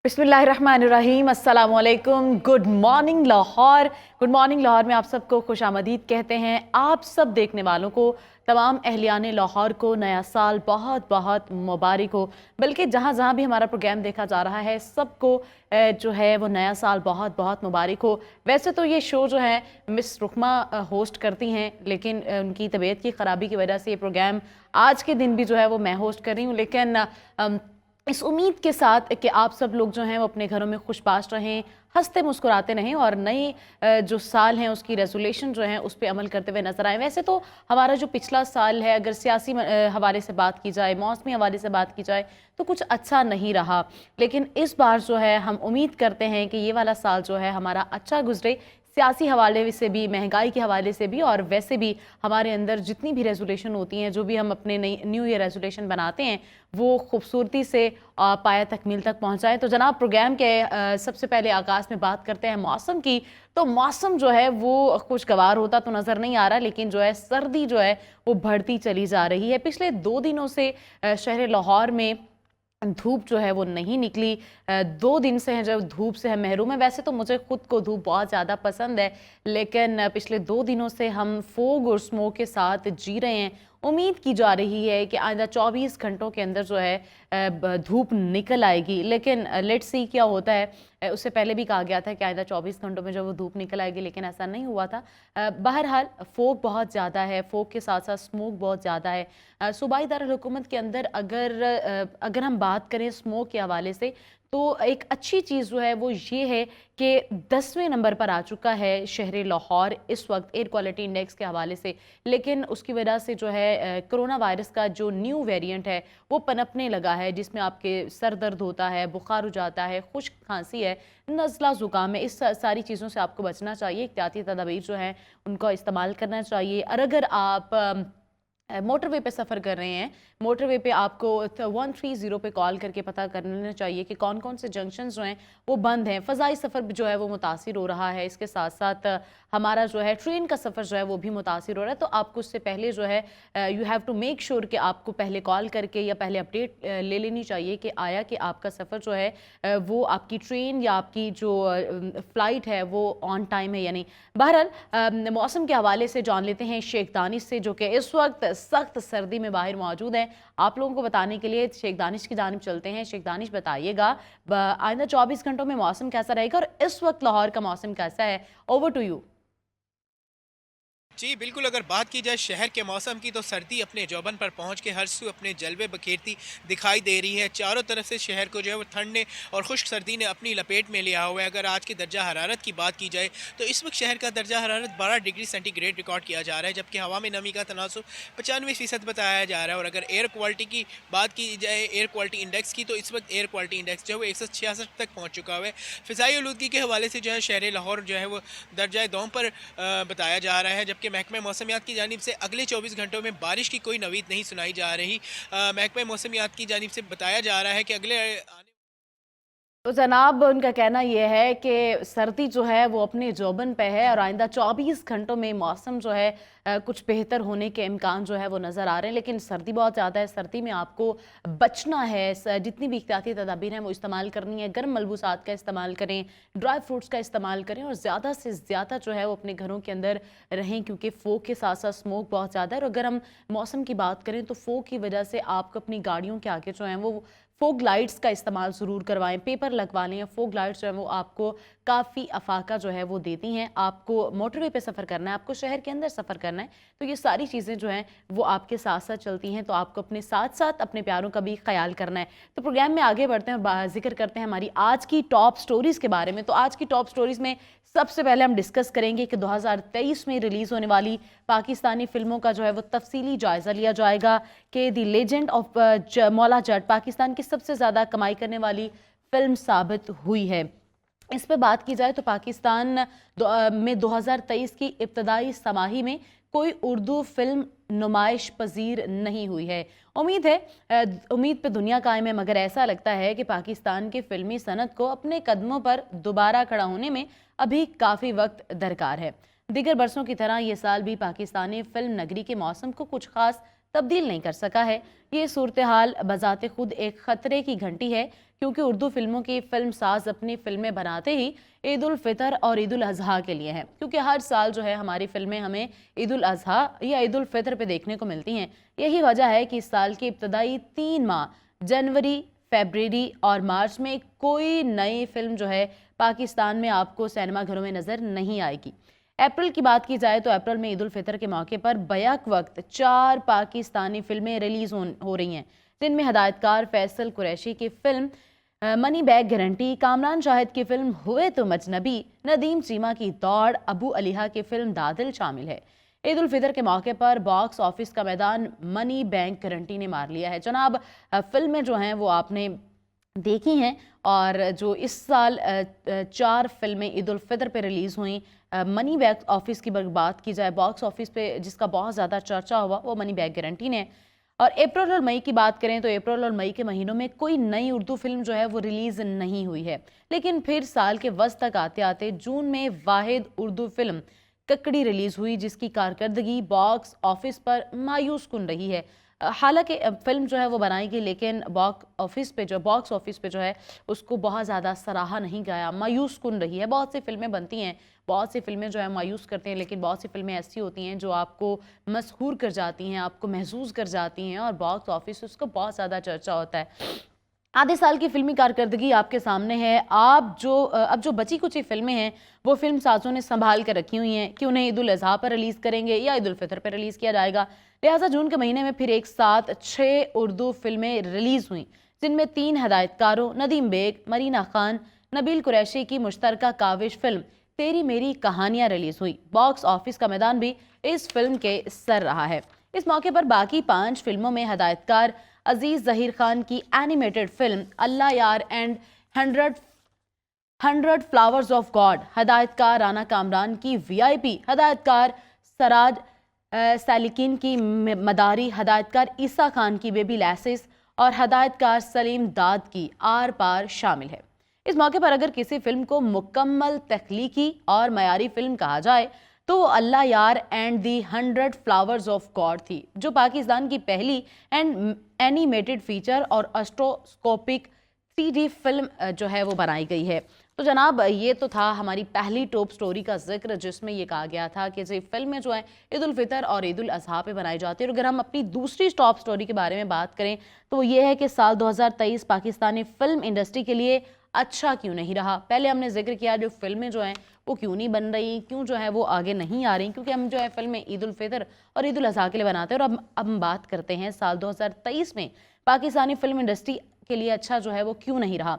बिस्मिल्लाहिर्रहमानिर्रहीम, अस्सलाम वालेकुम। Good morning Lahore. Good morning Lahore में आप सबको खुशामदीद कहते हैं। आप सब देखने वालों को, तमाम अहलियान लाहौर को नया साल बहुत बहुत मुबारक हो। बल्कि जहाँ जहाँ भी हमारा प्रोग्राम देखा जा रहा है, सबको जो है वो नया साल बहुत बहुत मुबारक हो। वैसे तो ये शो जो है मिस रुखमा होस्ट करती हैं, लेकिन उनकी तबीयत की ख़राबी की वजह से ये प्रोग्राम आज के दिन भी जो है वो मैं होस्ट कर रही हूँ। लेकिन इस उम्मीद के साथ कि आप सब लोग जो हैं वो अपने घरों में खुशबाश रहें, हंसते मुस्कुराते रहें और नई जो साल हैं उसकी रेजोल्यूशन जो है उस पर अमल करते हुए नजर आए। वैसे तो हमारा जो पिछला साल है, अगर सियासी हवाले से बात की जाए, मौसमी हवाले से बात की जाए, तो कुछ अच्छा नहीं रहा। लेकिन इस बार जो है हम उम्मीद करते हैं कि ये वाला साल जो है हमारा अच्छा गुजरे, सियासी हवाले से भी, महंगाई के हवाले से भी, और वैसे भी हमारे अंदर जितनी भी रेजोल्यूशन होती हैं, जो भी हम अपने नई न्यू ईयर रेजोल्यूशन बनाते हैं, वो खूबसूरती से पाया तकमील तक पहुंचाएं। तो जनाब, प्रोग्राम के सबसे पहले आगाज़ में बात करते हैं मौसम की। तो मौसम जो है वो खुशगवार होता तो नज़र नहीं आ रहा, लेकिन जो है सर्दी जो है वो बढ़ती चली जा रही है। पिछले 2 दिनों से शहर लाहौर में धूप जो है वो नहीं निकली। 2 दिन से है जब धूप से हम महरूम है। वैसे तो मुझे खुद को धूप बहुत ज़्यादा पसंद है, लेकिन पिछले 2 दिनों से हम फोग और स्मोक के साथ जी रहे हैं। उम्मीद की जा रही है कि आइंदा 24 घंटों के अंदर जो है धूप निकल आएगी, लेकिन लेट्स सी क्या होता है। उससे पहले भी कहा गया था कि आइंदा 24 घंटों में जो वो धूप निकल आएगी, लेकिन ऐसा नहीं हुआ था। बहरहाल फोग बहुत ज़्यादा है, फोग के साथ साथ स्मोक बहुत ज़्यादा है। सूबाई दारुल-हुकूमत के अंदर अगर हम बात करें स्मोक के हवाले से, तो एक अच्छी चीज़ जो है वो ये है कि 10वें नंबर पर आ चुका है शहर लाहौर इस वक्त एयर क्वालिटी इंडेक्स के हवाले से। लेकिन उसकी वजह से जो है कोरोना वायरस का जो न्यू वेरिएंट है वो पनपने लगा है, जिसमें आपके सर दर्द होता है, बुखार हो जाता है, खुश्क खांसी है, नज़ला ज़ुकाम है। इस सारी चीज़ों से आपको बचना चाहिए। एहतियाती तदाबीर जो हैं उनका इस्तेमाल करना चाहिए। और अगर आप मोटरवे पे सफ़र कर रहे हैं, मोटरवे पे आपको 130 पे कॉल करके पता कर लेना चाहिए कि कौन कौन से जंक्शन जो हैं वो बंद हैं। फ़ज़ाई सफ़र जो है वो मुतासिर हो रहा है। इसके साथ साथ हमारा जो है ट्रेन का सफ़र जो है वो भी मुतासिर हो रहा है। तो आपको उससे पहले जो है you have to make sure कि आपको पहले कॉल करके या पहले अपडेट ले लेनी चाहिए कि आया कि आपका सफ़र जो है वो आपकी ट्रेन या आपकी जो फ़्लाइट है वो ऑन टाइम है या नहीं। बहरहाल मौसम के हवाले से जान लेते हैं शेख दानिश से, जो कि इस वक्त सख्त सर्दी में बाहर मौजूद हैं। आप लोगों को बताने के लिए शेख दानिश की जानिब चलते हैं। शेख दानिश, बताइएगा आइंदा 24 घंटों में मौसम कैसा रहेगा और इस वक्त लाहौर का मौसम कैसा है? Over to you. जी बिल्कुल, अगर बात की जाए शहर के मौसम की, तो सर्दी अपने जौबन पर पहुंच के हर सू अपने जलवे बखेरती दिखाई दे रही है। चारों तरफ से शहर को जो है वो ठंड ने और खुश्क सर्दी ने अपनी लपेट में लिया हुआ है। अगर आज की दर्जा हरारत की बात की जाए तो इस वक्त शहर का दर्जा हरारत 12 डिग्री सेंटीग्रेड रिकॉर्ड किया जा रहा है, जबकि हवा में नमी का तनासुब 95% बताया जा रहा है। और अगर एयर क्वालिटी की बात की जाए, एयर क्वालिटी इंडेक्स की, तो इस वक्त एयर क्वालिटी इंडेक्स जो है वो 166 तक पहुँच चुका हुआ है। फ़िज़ाई आलूदगी के हवाले से जो है शहर लाहौर जो है वो दर्जा दोम पर बताया जा रहा है, जबकि महकमा मौसमियात की जानिब से अगले 24 घंटों में बारिश की कोई नवीद नहीं सुनाई जा रही। महकमा मौसमियात की जानिब से बताया जा रहा है कि अगले तो जनाब, उनका कहना यह है कि सर्दी जो है वो अपने जोबन पे है और आइंदा 24 घंटों में मौसम जो है कुछ बेहतर होने के इम्कान जो है वो नज़र आ रहे हैं। लेकिन सर्दी बहुत ज़्यादा है, सर्दी में आपको बचना है। जितनी भी एहतियाती तदाबीर हैं वो इस्तेमाल करनी है। गर्म मलबूसात का इस्तेमाल करें, ड्राई फ्रूट्स का इस्तेमाल करें और ज़्यादा से ज़्यादा जो है वो अपने घरों के अंदर रहें, क्योंकि फोग के साथ साथ स्मोक बहुत ज़्यादा है। और अगर हम मौसम की बात करें तो फोग की वजह से आपको अपनी गाड़ियों के आगे जो हैं वो फोग लाइट्स का इस्तेमाल ज़रूर करवाएं, पेपर लगवा लें। फोग लाइट्स जो है वो आपको काफ़ी अफाका जो है वो देती हैं। आपको मोटरवे पे सफ़र करना है, आपको शहर के अंदर सफ़र करना है, तो ये सारी चीज़ें जो हैं वो आपके साथ साथ चलती हैं। तो आपको अपने साथ साथ अपने प्यारों का भी ख्याल करना है। तो प्रोग्राम में आगे बढ़ते हैं, जिक्र करते हैं हमारी आज की टॉप स्टोरीज़ के बारे में। तो आज की टॉप स्टोरीज़ में सबसे पहले हम डिस्कस करेंगे कि 2023 में रिलीज़ होने वाली पाकिस्तानी फिल्मों का जो है वो तफसीली जायज़ा लिया जाएगा कि दी लेजेंड ऑफ मौला जट पाकिस्तान की सबसे ज़्यादा कमाई करने वाली फिल्म साबित हुई है। इस पर बात की जाए तो पाकिस्तान में 2023 की इब्तदाई समाही में कोई उर्दू फिल्म नुमाइश पजीर नहीं हुई है। उम्मीद पे दुनिया कायम है, मगर ऐसा लगता है कि पाकिस्तान की फिल्मी सनत को अपने कदमों पर दोबारा खड़ा होने में अभी काफ़ी वक्त दरकार है। दीगर बरसों की तरह ये साल भी पाकिस्तानी फिल्म नगरी के मौसम को कुछ खास तब्दील नहीं कर सका है। ये सूरत हाल बजाते खुद एक खतरे की घंटी है, क्योंकि उर्दू फिल्मों के फिल्म साज अपनी फिल्में बनाते ही ईद उल फितर और ईद उल अजहा के लिए हैं, क्योंकि हर साल जो है हमारी फिल्में हमें ईद उल अजहा या ईद उल फितर पे देखने को मिलती हैं। यही वजह है कि इस साल के इब्तदाई 3 माह जनवरी, फरवरी और मार्च में कोई नई फिल्म जो है पाकिस्तान में आपको सिनेमा घरों में नजर नहीं आएगी। अप्रैल की बात की जाए तो अप्रैल में ईद उल फितर के मौके पर बैक वक्त 4 पाकिस्तानी फिल्में रिलीज हो रही हैं, जिनमें हदायतकार फैसल कुरैशी की film money bag guarantee, Kamran Shahid की फिल्म हुए तो मजनबी, नदीम चीमा की दौड़, अबू अलीहा की फिल्म दादिल शामिल है। ईद उल फितर के मौके पर बॉक्स ऑफिस का मैदान मनी बैंक गारंटी ने मार लिया है। जनाब, फिल्में जो हैं वो आपने देखी हैं, और जो इस साल 4 फिल्में ईद उल फितर पे रिलीज़ हुई। मनी बैग ऑफिस की बात की जाए, बॉक्स ऑफिस पे जिसका बहुत ज़्यादा चर्चा हुआ वो मनी बैग गारंटी ने। और अप्रैल और मई की बात करें तो अप्रैल और मई के महीनों में कोई नई उर्दू फिल्म जो है वो रिलीज़ नहीं हुई है, लेकिन फिर साल के वस्त तक आते आते जून में वाहिद उर्दू फिल्म ककड़ी रिलीज़ हुई, जिसकी कारकर्दगी बॉक्स ऑफिस पर मायूस कुन रही है। हालांकि फिल्म जो है वो बनाई गई, लेकिन बॉक्स ऑफिस पे जो है उसको बहुत ज़्यादा सराहा नहीं गया, मायूस कुन रही है। बहुत सी फिल्में बनती हैं, बहुत सी फिल्में जो है मायूस करते हैं, लेकिन बहुत सी फिल्में ऐसी होती हैं जो आपको मसहूर कर जाती हैं, आपको महसूस कर जाती हैं, और बॉक्स ऑफिस उसका बहुत ज़्यादा चर्चा होता है। आधे साल की फिल्मी कारकर्दगी आपके सामने है। अब जो बची कुछ फिल्में हैं वो फिल्म साजों ने संभाल कर रखी हुई हैं कि उन्हें ईद उल अजहा पर रिलीज़ करेंगे या ईद उल फितर पर रिलीज़ किया जाएगा। लिहाजा जून के महीने में फिर एक साथ 6 उर्दू फिल्में रिलीज़ हुई, जिनमें 3 हदायतकारों नदीम बेग, मरीना खान, नबील कुरैशी की मुश्तरका काविश फिल्म तेरी मेरी कहानियाँ रिलीज़ हुई। बॉक्स ऑफिस का मैदान भी इस फिल्म के सर रहा है। इस मौके पर बाकी 5 फिल्मों में हदायतकार अजीज जहीर खान की animated film Allah Yar and 100 flowers of god, हदायतकार राना कामरान की वीआईपी, हदायतकार सराज सालिकिन की मदारी, हदायतकार ईसा खान की बेबी लैसेस और हदायतकार सलीम दाद की आर पार शामिल है। इस मौके पर अगर किसी फिल्म को मुकम्मल तख्लीकी और मयारी फिल्म कहा जाए तो वो अल्लाह Yar and the 100 flowers of God थी, जो पाकिस्तान की पहली एनिमेटेड फीचर और अस्ट्रोस्कोपिक 3D फिल्म जो है वो बनाई गई है। तो जनाब, ये तो था हमारी पहली टॉप स्टोरी का जिक्र, जिसमें ये कहा गया था कि ये फिल्में जो हैं ईद उल फितर और ईद उल अजहा पे बनाई जाती है। और अगर हम अपनी दूसरी टॉप स्टोरी के बारे में बात करें तो वो ये है कि साल 2023 पाकिस्तानी फिल्म इंडस्ट्री के लिए अच्छा क्यों नहीं रहा। पहले हमने जिक्र किया जो फिल्में जो हैं वो क्यों नहीं बन रही, क्यों जो है वो आगे नहीं आ रही, क्योंकि हम जो है फिल्में ईद उल फितर और ईद उल अजहा के लिए बनाते हैं। और अब हम बात करते हैं साल 2023 में पाकिस्तानी फिल्म इंडस्ट्री के लिए अच्छा जो है वो क्यों नहीं रहा।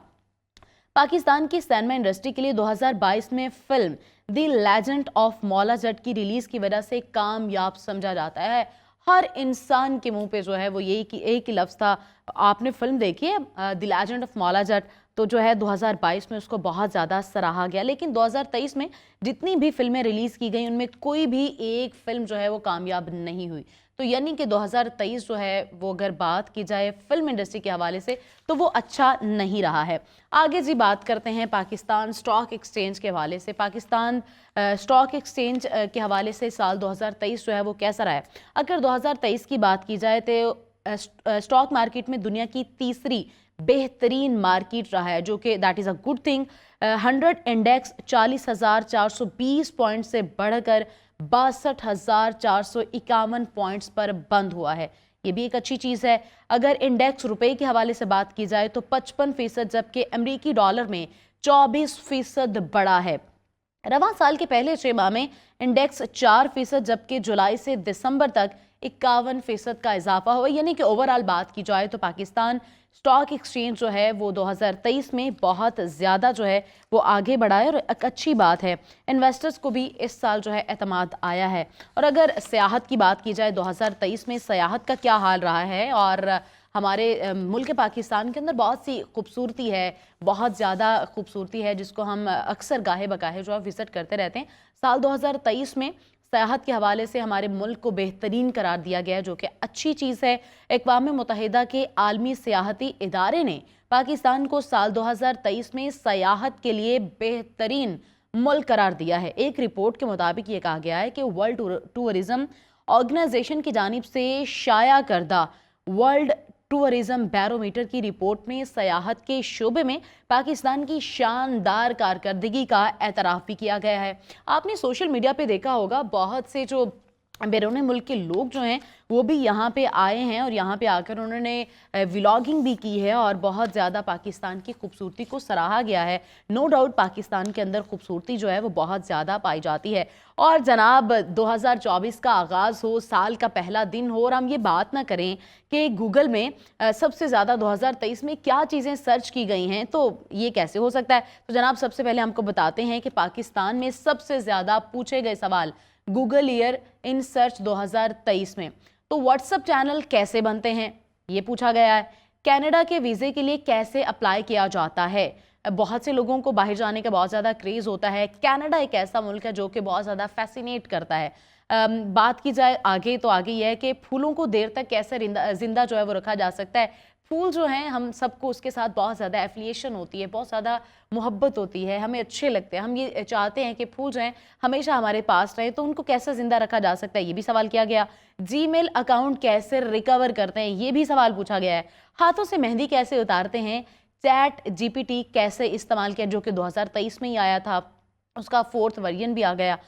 पाकिस्तान की सिनेमा इंडस्ट्री के लिए 2022 में film the legend of Maula Jatt की रिलीज की वजह से कामयाब समझा जाता है। हर इंसान के मुंह पे जो है वो यही एक ही लफ्ज़ था। आपने फिल्म देखी है the legend of Maula Jatt, तो जो है 2022 में उसको बहुत ज़्यादा सराहा गया, लेकिन 2023 में जितनी भी फिल्में रिलीज़ की गई उनमें कोई भी एक फिल्म जो है वो कामयाब नहीं हुई। तो यानी कि 2023 जो है वो अगर बात की जाए फिल्म इंडस्ट्री के हवाले से तो वो अच्छा नहीं रहा है। आगे जी बात करते हैं पाकिस्तान स्टॉक एक्सचेंज के हवाले से। पाकिस्तान स्टॉक एक्सचेंज के हवाले से साल 2023 जो है वो कैसा रहा है। अगर 2023 की बात की जाए तो स्टॉक मार्केट में दुनिया की तीसरी बेहतरीन मार्केट रहा है, जो कि that is a good thing. 100 index 40,420 point से बढ़कर 62,451 पॉइंट्स पर बंद हुआ है। ये भी एक अच्छी चीज़ है। अगर इंडेक्स रुपए के हवाले से बात की जाए तो 55%, जबकि अमेरिकी डॉलर में 24% बढ़ा है। रवां साल के पहले 6 माह में इंडेक्स 4%, जबकि जुलाई से दिसंबर तक 51% का इजाफा हुआ। यानी कि ओवरऑल बात की जाए तो पाकिस्तान स्टॉक एक्सचेंज जो है वो 2023 में बहुत ज़्यादा जो है वो आगे बढ़ा है, और एक अच्छी बात है। इन्वेस्टर्स को भी इस साल जो है एतमाद आया है। और अगर सियाहत की बात की जाए 2023 में सियाहत का क्या हाल रहा है, और हमारे मुल्क पाकिस्तान के अंदर बहुत सी खूबसूरती है, बहुत ज़्यादा खूबसूरती है, जिसको हम अक्सर गाहे बगाहे जो है विज़िट करते रहते हैं। साल 2023 में सियाहत के हवाले से हमारे मुल्क को बेहतरीन करार दिया गया है, जो कि अच्छी चीज़ है। अक़वाम मुत्तहिदा के आलमी सियाहती इदारे ने पाकिस्तान को साल 2023 में सियाहत के लिए बेहतरीन मुल्क करार दिया है। एक रिपोर्ट के मुताबिक ये कहा गया है कि वर्ल्ड टूरिज्म ऑर्गेनाइजेशन की जानिब से शाया करदा वर्ल्ड टूरिज्म बैरोमीटर की रिपोर्ट में सयाहत के शोबे में पाकिस्तान की शानदार कारकर्दगी का एतराफ़ भी किया गया है। आपने सोशल मीडिया पे देखा होगा, बहुत से जो बैरून मुल्क के लोग जो हैं वो भी यहाँ पे आए हैं और यहाँ पे आकर उन्होंने व्लॉगिंग भी की है और बहुत ज़्यादा पाकिस्तान की खूबसूरती को सराहा गया है। नो डाउट पाकिस्तान के अंदर खूबसूरती जो है वो बहुत ज़्यादा पाई जाती है। और जनाब 2024 का आगाज़ हो, साल का पहला दिन हो और हम ये बात ना करें कि गूगल में सबसे ज़्यादा 2023 में क्या चीज़ें सर्च की गई हैं, तो ये कैसे हो सकता है। तो जनाब सबसे पहले हमको बताते हैं कि पाकिस्तान में सबसे ज़्यादा पूछे गए सवाल गूगल ईयर इन सर्च 2023 में। तो व्हाट्सएप चैनल कैसे बनते हैं ये पूछा गया है। कनाडा के वीज़े के लिए कैसे अप्लाई किया जाता है। बहुत से लोगों को बाहर जाने का बहुत ज़्यादा क्रेज़ होता है। कनाडा एक ऐसा मुल्क है जो कि बहुत ज़्यादा फैसिनेट करता है। बात की जाए आगे तो आगे यह है कि फूलों को देर तक कैसे जिंदा जो है वो रखा जा सकता है। फूल जो हैं हम सबको उसके साथ बहुत ज़्यादा एफिलिएशन होती है, बहुत ज़्यादा मोहब्बत होती है, हमें अच्छे लगते हैं। हम ये चाहते हैं कि फूल जो हैं हमेशा हमारे पास रहे, तो उनको कैसे ज़िंदा रखा जा सकता है ये भी सवाल किया गया। जीमेल अकाउंट कैसे रिकवर करते हैं ये भी सवाल पूछा गया है। हाथों से मेहंदी कैसे उतारते हैं। चैट जीपीटी कैसे इस्तेमाल किया, जो कि 2023 में ही आया था, उसका 4th वर्जन भी आ गया।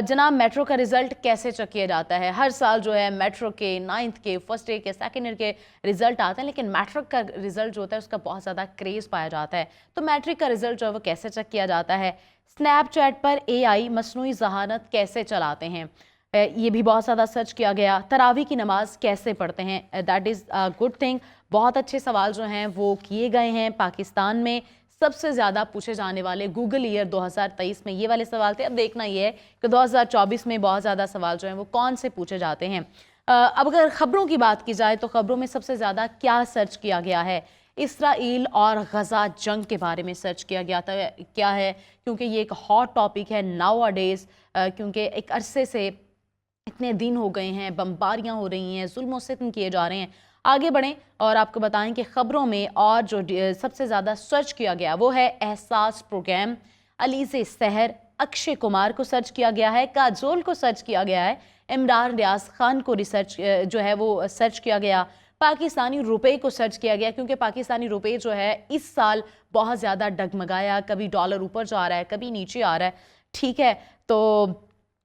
जनाब मेट्रो का रिजल्ट कैसे चेक किया जाता है। हर साल जो है मेट्रो के 9th के, 1st ईयर के, 2nd ईयर के रिजल्ट आते हैं, लेकिन मैट्रिक का रिजल्ट जो होता है उसका बहुत ज़्यादा क्रेज़ पाया जाता है। तो मैट्रिक का रिजल्ट जो है वो कैसे चेक किया जाता है। स्नैपचैट पर AI मसनूई ज़हानत कैसे चलाते हैं, ये भी बहुत ज़्यादा सर्च किया गया। तरावी की नमाज कैसे पढ़ते हैं, that is a good thing. बहुत अच्छे सवाल जो हैं वो किए गए हैं। पाकिस्तान में सबसे ज़्यादा पूछे जाने वाले गूगल ईयर 2023 में ये वाले सवाल थे। अब देखना ये है कि 2024 में बहुत ज़्यादा सवाल जो हैं वो कौन से पूछे जाते हैं। अब अगर ख़बरों की बात की जाए तो ख़बरों में सबसे ज़्यादा क्या सर्च किया गया है। इसराइल और गज़ा जंग के बारे में सर्च किया गया था। क्या है, क्योंकि ये एक हॉट टॉपिक है नाउ अ डेज़, क्योंकि एक अरसे से इतने दिन हो गए हैं, बमबारियां हो रही हैं, जुल्म सितम किए जा रहे हैं। आगे बढ़ें और आपको बताएं कि ख़बरों में और जो सबसे ज़्यादा सर्च किया गया वो है एहसास प्रोग्राम, अलीज़े सहर, अक्षय कुमार को सर्च किया गया है, काजोल को सर्च किया गया है, इमरान रियाज खान को रिसर्च जो है वो सर्च किया गया, पाकिस्तानी रुपए को सर्च किया गया, क्योंकि पाकिस्तानी रुपए जो है इस साल बहुत ज़्यादा डगमगाया, कभी डॉलर ऊपर जा रहा है, कभी नीचे आ रहा है। ठीक है, तो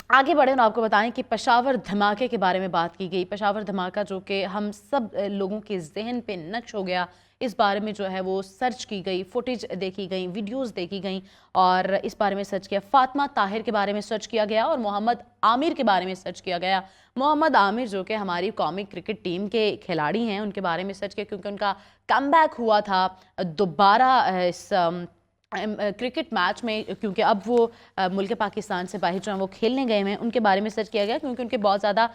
आगे बढ़े और आपको बताएं कि पेशावर धमाके के बारे में बात की गई। पेशावर धमाका जो कि हम सब लोगों के जहन पे नक्श हो गया, इस बारे में जो है वो सर्च की गई, फुटेज देखी गई, वीडियोस देखी गई और इस बारे में सर्च किया। फातिमा ताहिर के बारे में सर्च किया गया और मोहम्मद आमिर के बारे में सर्च किया गया। मोहम्मद आमिर जो कि हमारी कौमी क्रिकेट टीम के खिलाड़ी हैं, उनके बारे में सर्च किया, क्योंकि उनका कमबैक हुआ था दोबारा इस क्रिकेट मैच में, क्योंकि अब वो मुल्क पाकिस्तान से बाहर जो हैं वो खेलने गए हैं। उनके बारे में सर्च किया गया क्योंकि उनके बहुत ज़्यादा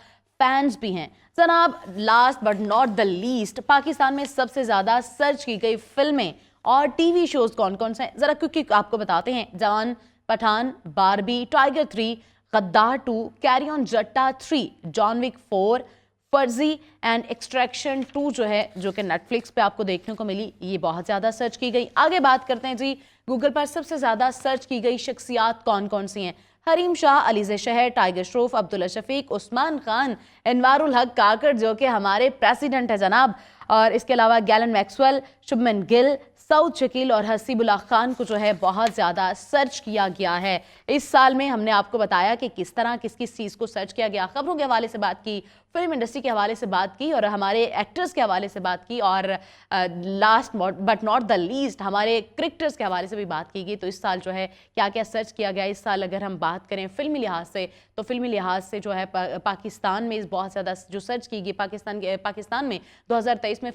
फैंस भी हैं। जनाब last but not the least, Pakistan में सबसे ज़्यादा सर्च की गई फिल्में और टीवी शोज़ कौन कौन से हैं ज़रा क्योंकि आपको बताते हैं। जवान, पठान, बारबी, टाइगर 3, गद्दार 2, कैरी ऑन जट्टा 3, जॉन विक 4, फर्जी एंड एक्सट्रैक्शन 2 जो है, जो कि नेटफ्लिक्स पे आपको देखने को मिली, ये बहुत ज़्यादा सर्च की गई। आगे बात करते हैं जी, गूगल पर सबसे ज़्यादा सर्च की गई शख्सियात कौन कौन सी हैं। हरीम शाह, अलीज़े शहर, टाइगर श्रॉफ, अब्दुल्ला शफीक, उस्मान खान, अनवारुल हक काकड़ जो कि हमारे प्रेसिडेंट है जनाब, और इसके अलावा गैलन मैक्सवेल, शुभमन गिल, सऊद शकील और हसीबुल्लाह खान को जो है बहुत ज़्यादा सर्च किया गया है। इस साल में हमने आपको बताया कि किस तरह किस किस चीज़ को सर्च किया गया। खबरों के हवाले से बात की, फिल्म इंडस्ट्री के हवाले से बात की और हमारे एक्टर्स के हवाले से बात की, और last but not the least हमारे क्रिकेटर्स के हवाले से भी बात की गई। तो इस साल जो है क्या क्या सर्च किया गया। इस साल अगर हम बात करें फिल्मी लिहाज से, तो फिल्मी लिहाज से जो है पाकिस्तान में बहुत ज़्यादा जो सर्च की गई, पाकिस्तान में 2023 में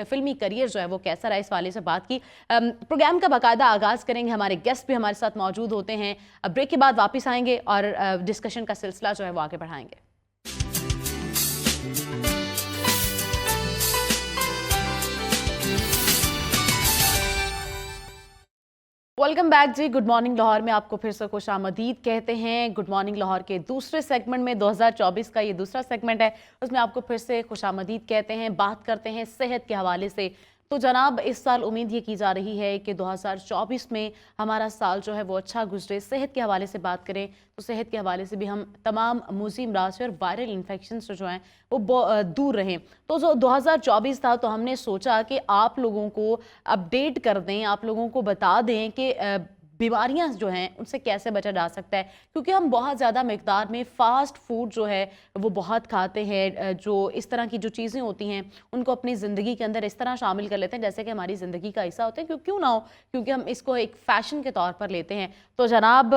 फिल्मी करियर जो है वो कैसा रहा, इस वाले से बात की। प्रोग्राम का बाकायदा आगाज़ करेंगे, हमारे गेस्ट भी हमारे साथ मौजूद होते हैं। ब्रेक के बाद वापस आएंगे और डिस्कशन का सिलसिला जो है वो आगे बढ़ाएंगे। वेलकम बैक जी। गुड मॉर्निंग लाहौर में आपको फिर से खुश आमदीद कहते हैं। गुड मॉर्निंग लाहौर के दूसरे सेगमेंट में 2024 का ये दूसरा सेगमेंट है, उसमें आपको फिर से खुश आमदीद कहते हैं। बात करते हैं सेहत के हवाले से। तो जनाब इस साल उम्मीद ये की जा रही है कि 2024 में हमारा साल जो है वो अच्छा गुजरे। सेहत के हवाले से बात करें तो सेहत के हवाले से भी हम तमाम मूजी अमराज से और वायरल इन्फेक्शन से जो हैं वो दूर रहें। तो जो 2024 था तो हमने सोचा कि आप लोगों को अपडेट कर दें, आप लोगों को बता दें कि बीमारियां जो हैं उनसे कैसे बचा जा सकता है, क्योंकि हम बहुत ज़्यादा मिकदार में फ़ास्ट फूड जो है वो बहुत खाते हैं। जो इस तरह की जो चीज़ें होती हैं उनको अपनी ज़िंदगी के अंदर इस तरह शामिल कर लेते हैं जैसे कि हमारी ज़िंदगी का हिस्सा होते हैं, क्यों ना हो, क्योंकि हम इसको एक फ़ैशन के तौर पर लेते हैं। तो जनाब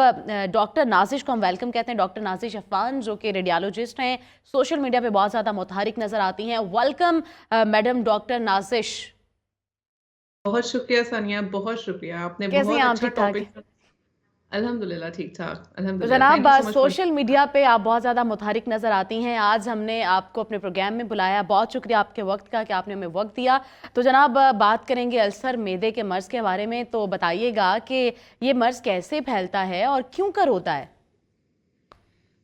डॉक्टर नाजिश को हम वेलकम कहते हैं। डॉक्टर नाजिश अफान जो कि रेडियोलॉजिस्ट हैं, सोशल मीडिया पर बहुत ज़्यादा मुतहरिक नज़र आती हैं। Welcome madam doctor Nazish. बहुत शुक्रिया सानिया, बहुत शुक्रिया। आपने कैसे हैं बहुत आप? अच्छा ठीक ठाक है? टॉपिक। अल्हम्दुलिल्लाह ठीक-ठाक, तो अल्हम्दुलिल्लाह। जनाब thank you so much for. Social media पे आप बहुत ज़्यादा मुतहरिक नज़र आती हैं। आज हमने आपको अपने प्रोग्राम में बुलाया, बहुत शुक्रिया आपके वक्त का कि आपने हमें वक्त दिया। तो जनाब बात करेंगे अल्सर मैदे के मर्ज़ के बारे में। तो बताइएगा कि ये मर्ज़ कैसे फैलता है और क्यों कर होता है?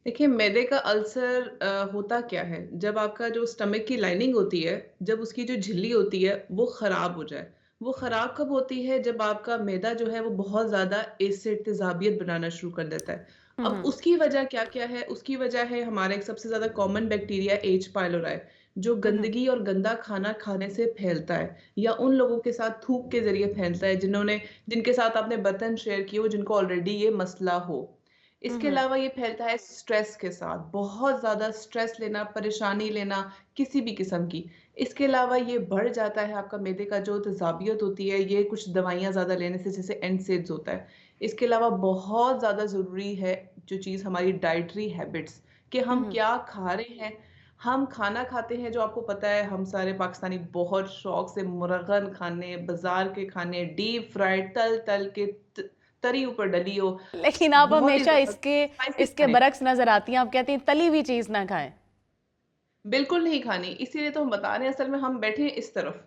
देखिए, मैदे का अल्सर होता क्या है, जब आपका जो स्टमक की लाइनिंग होती है, जब उसकी जो झिल्ली होती है, वो खराब हो जाए। वो खराब कब होती है? जब आपका मैदा जो है वो बहुत ज़्यादा एसिड तेज़ाबियत बनाना शुरू कर देता है। अब हम्म। उसकी वजह क्या-क्या है? उसकी वजह है हमारा एक सबसे ज़्यादा कॉमन बैक्टीरिया एच पाइलोराई, जो हम्म। गंदगी और गंदा खाना खाने से फैलता है या उन लोगों के साथ थूक के ज़रिए फैलता है जिनके साथ आपने बर्तन शेयर किए हो, जिनको ऑलरेडी ये मसला हो। इसके हम्म। अलावा ये फैलता है स्ट्रेस के साथ, बहुत ज़्यादा स्ट्रेस लेना, परेशानी लेना किसी भी किस्म की। इसके अलावा ये बढ़ जाता है आपका मैदे का जो तेज़ाबियत होती है, ये कुछ दवाइयाँ ज़्यादा लेने से जैसे एनसेड्स होता है। इसके अलावा बहुत ज़्यादा ज़रूरी है जो चीज़ हमारी डाइटरी हैबिट्स कि हम हम्म। क्या खा रहे हैं। हम खाना खाते हैं जो आपको पता है हम सारे पाकिस्तानी बहुत शौक से मुर्गन खाने, बाज़ार के खाने, डीप फ्राइड तल-तल के तरी ऊपर डली हो, लेकिन आप बहुत ही हमेशा ज़्यादा इसके स्पाइसी इसके खाने। बरक्स नज़र आती हैं। आप कहती हैं तली हुई चीज़ ना खाएं। बिल्कुल नहीं खानी, इसीलिए तो हम बता रहे हैं असल में हम बैठे हैं इस तरफ,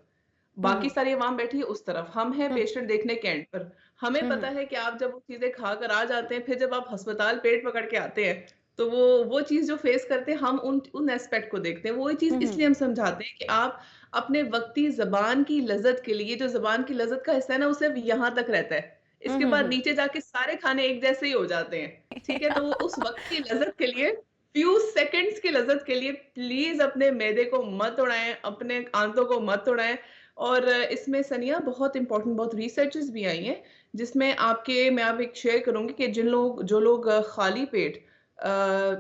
बाकी हम्म। सारी अवाम बैठी है उस तरफ, हम हैं हम्म। पेशेंट देखने के एंड पर। हमें हम्म। पता है कि आप जब वो चीज़ें खाकर आ जाते हैं, फिर जब आप अस्पताल पेट पकड़ के आते हैं, तो वो चीज़ जो फेस करते हैं हम उन एस्पेक्ट को देखते हैं। वो चीज़ हम्म। इसलिए हम समझाते हैं कि आप अपने वक़्ती ज़बान की लज़्ज़त के लिए जो ज़बान की लज़्ज़त का हिस्सा है ना, वो सिर्फ़ यहाँ तक रहता है। इसके बाद हम्म। नीचे जाके सारे खाने एक जैसे ही हो जाते हैं, ठीक है? तो वो उस वक़्त की लज़्ज़त के लिए फ्यू सेकंड्स की लज़्ज़त के लिए प्लीज़ अपने मैदे को मत उड़ाएँ, अपने आंतों को मत उड़ाएँ। और इसमें सनिया बहुत इम्पोर्टेंट बहुत रिसर्चेज़ भी आई हैं, जिसमें मैं आप एक शेयर करूँगी कि जो लोग खाली पेट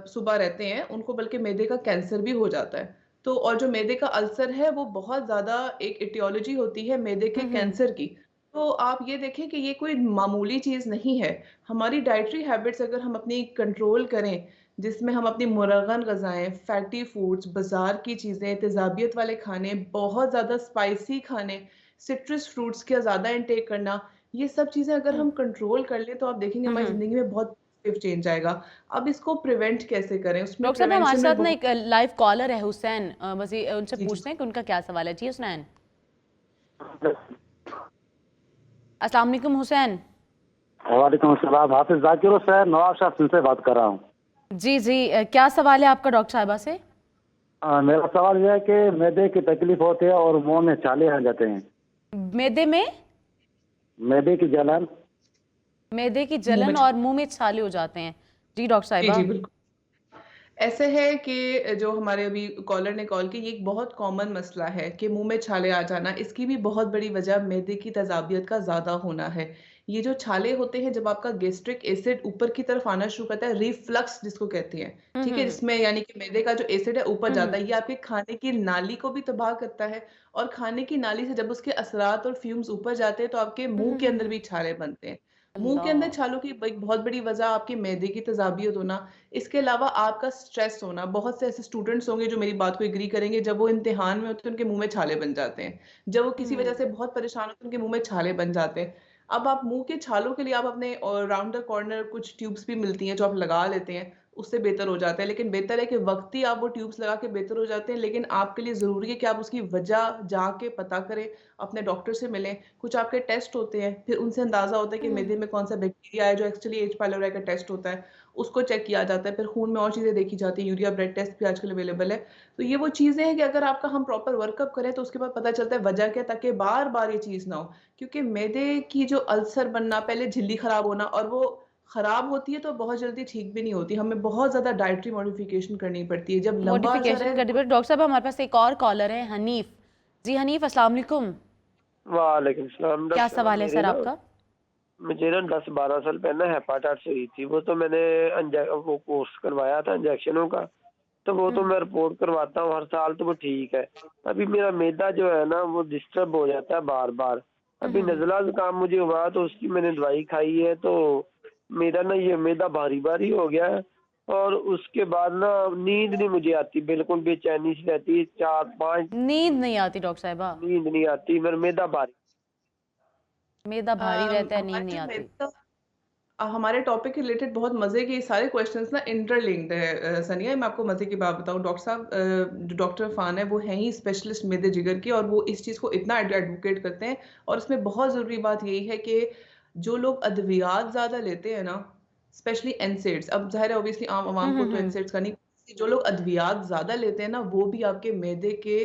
सुबह रहते हैं, उनको बल्कि मैदे का कैंसर भी हो जाता है। तो और जो मैदे का अल्सर है, वो बहुत ज़्यादा एक एटियोलॉजी होती है मैदे के हम्म। कैंसर की। तो आप ये देखें कि ये कोई मामूली चीज़ नहीं है। हमारी डाइटरी हैबिट्स अगर हम अपनी कंट्रोल करें, जिसमें हम अपनी मुरगन ग़िज़ाएँ, फैटी फूड्स, बाज़ार की चीज़ें, तेज़ाबियत वाले खाने, बहुत ज़्यादा स्पाइसी खाने, सिट्रस फ्रूट्स का ज़्यादा इंटेक करना, ये सब चीज़ें अगर हम्म। हम कंट्रोल कर लें, तो आप देखेंगे हमारी हम्म। ज़िंदगी में बहुत पॉज़िटिव चेंज आएगा। अब इसको प्रिवेंट कैसे करें? उसमें डॉक्टर साहब हमारे प्रिवेंशन में साथ ना बहुत। एक लाइव कॉलर है हुसैन, बस उनसे जी, जी। पूछते हैं कि उनका क्या सवाल है। जी हुसैन। अस्सलाम वालेकुम हुसैन। वालेकुम अस्सलाम। हाफिज जाकिर हुसैन नवाब शाह से बात कर रहा हूँ। जी जी, क्या सवाल है आपका डॉक्टर साहिबा से? मेरा सवाल यह है कि मैदे की तकलीफ होती है और मुंह में छाले आ जाते हैं। मैदे में? मैदे की जलन। मैदे की मुँह में जलन और मुंह में छाले हो जाते हैं। जी डॉक्टर जी, साहिबा। जी, बिल्कुल। ऐसे है कि जो हमारे अभी कॉलर ने कॉल की, ये एक बहुत कॉमन मसला है कि मुँह में छाले आ जाना। इसकी भी बहुत बड़ी वजह मैदे की तेज़ाबियत का ज़्यादा होना है। ये जो छाले होते हैं जब आपका गैस्ट्रिक एसिड ऊपर की तरफ आना शुरू करता है, रिफ्लक्स जिसको कहते हैं, ठीक है? हम्म। जिसमें यानी कि मैदे का जो एसिड है ऊपर हम्म। जाता है, ये आपके खाने की नाली को भी तबाह करता है और खाने की नाली से जब उसके असरात और फ्यूम्स ऊपर जाते हैं, तो आपके मुँह के अंदर भी छाले बनते हैं। मुँह के अंदर अल्लाह। छालों की एक बहुत बड़ी वजह आपके मैदे की तेज़ाबियत होना, इसके अलावा आपका स्ट्रेस होना। बहुत से ऐसे स्टूडेंट्स होंगे जो मेरी बात को एग्री करेंगे, जब वो इम्तिहान में होते हैं उनके मुँह में छाले बन जाते हैं। जब वो किसी वजह हम्म। से बहुत परेशान होते हैं उनके मुँह में छाले बन जाते हैं। अब आप मुँह के छालों के लिए आप अपने राउंड द कॉर्नर कुछ ट्यूब्स भी मिलती हैं जो आप लगा लेते हैं। उससे बेहतर हो जाता है। लेकिन बेहतर है कि वक़्ती आप वो ट्यूब्स लगा के बेहतर हो जाते हैं, लेकिन आपके लिए ज़रूरी है कि आप उसकी वजह जाके पता करें, अपने डॉक्टर से मिलें। कुछ आपके टेस्ट होते हैं, फिर उनसे अंदाज़ा होता है कि हम्म। मैदे में कौन-सा बैक्टीरिया है, जो एक्चुअली एच पाइलोरी का टेस्ट होता है, उसको चेक किया जाता है। फिर खून में और चीज़ें देखी जाती हैं, यूरिया ब्लड टेस्ट भी आजकल अवेलेबल है। तो ये वो चीज़ें हैं कि अगर आपका हम प्रॉपर वर्कअप करें, तो उसके बाद पता चलता है वजह क्या है, ताकि बार-बार ये चीज़ ना हो। क्योंकि मैदे की जो अल्सर बनना, पहले झिल्ली खराब होना, और वो खराब होती है तो बहुत जल्दी ठीक भी नहीं होती। हमें बहुत ज़्यादा डाइटरी मॉडिफिकेशन करनी पड़ती है। जब लंबा अरसा मॉडिफिकेशन रहे करनी तो पड़े। डॉक्टर साहब हमारे पास एक और कॉलर है, हनीफ जी। हनीफ, अस्सलाम वालेकुम। वालेकुम सलाम। क्या डॉक्टर साहब सवाल है मेरे सर ना आपका? मुझे ना 10-12 साल पहले हेपाटाइटिस हुई थी। वो तो मैंने वो कोर्स करवाया था इंजेक्शनों का, तो वो तो मैं रिपोर्ट करवाता हूँ हर साल, तो वो ठीक है। अभी मेरा मैदा जो है ना वो डिस्टर्ब हो जाता है बार बार। अभी नज़ला ज़ुकाम मुझे हुआ तो उसकी मैंने दवाई खाई है, तो मेरा ना ये मैदा भारी भारी हो गया है। और उसके बाद ना नींद नहीं मुझे आती, बिल्कुल बेचैनी सी रहती है, 4-5 नींद नहीं आती डॉक्टर साहिबा? नींद नहीं आती, मेरा मैदा भारी। मैदा भारी रहता है, नींद हमारे नहीं जो आती। मैदा हमारे टॉपिक के रिलेटेड बहुत मज़े के सारे क्वेश्चंस ना इंटरलिंक्ड है। सनिया, मैं आपको मज़े की बात बताऊँ, डॉक्टर साहब जो डॉक्टर फ़ान है वो हैं ही स्पेशलिस्ट मैदे जिगर के, और वो इस चीज़ को इतना एडवोकेट करते हैं। और इसमें बहुत ज़रूरी बात यही है कि जो लोग अद्वियात ज़्यादा लेते हैं ना, स्पेशली एनसेड्स, अब ज़ाहिर है ऑब्वियसली आम आवाम को तो हम्म। एनसेड्स का नहीं, जो लोग अद्वियात ज़्यादा लेते हैं ना, वो भी आपके मैदे के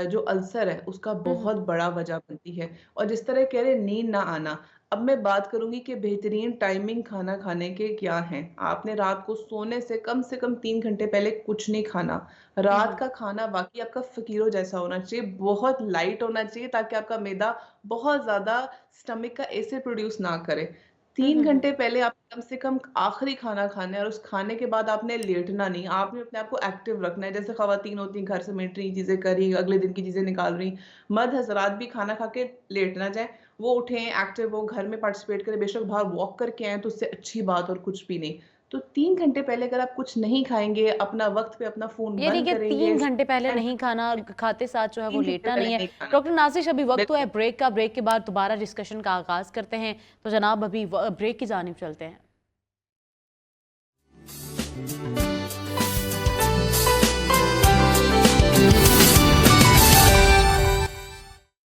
जो अल्सर है उसका बहुत बड़ा वजह बनती है। और जिस तरह कह रहे हैं नींद ना आना, अब मैं बात करूँगी कि बेहतरीन टाइमिंग खाना खाने के क्या हैं। आपने रात को सोने से कम 3 घंटे पहले कुछ नहीं खाना। रात का खाना वाक़ई आपका फ़कीरों जैसा होना चाहिए, बहुत लाइट होना चाहिए, ताकि आपका मैदा बहुत ज़्यादा स्टमक का एसिड प्रोड्यूस ना करे। 3 घंटे पहले आप कम से कम आखिरी खाना खाना है, और उस खाने के बाद आपने लेटना नहीं। आपने अपने आप को एक्टिव रखना है। जैसे ख़वातीन होती हैं, घर समेट रही, चीज़ें कर रही, अगले दिन की चीज़ें निकाल रही। मर्द हज़रात भी खाना खा के लेट ना जाएँ। वो उठें, एक्टिव हो, घर में पार्टिसिपेट करें, बेशक बाहर वॉक करके आएँ तो उससे अच्छी बात और कुछ भी नहीं। तो 3 घंटे पहले अगर आप कुछ नहीं खाएँगे, अपना वक़्त पे अपना फ़ोन ये नहीं बंद कि करेंगे, 3 घंटे पहले नहीं खाना और खाते साथ जो है वो 3 घंटे लेटना पहले नहीं है। नहीं खाना। डॉक्टर नाज़िश, अभी वक्त तो है बिल्कुल। ब्रेक का। ब्रेक के बाद दोबारा डिस्कशन का आगाज़ करते हैं। तो जनाब अभी ब्रेक की जानिब चलते हैं।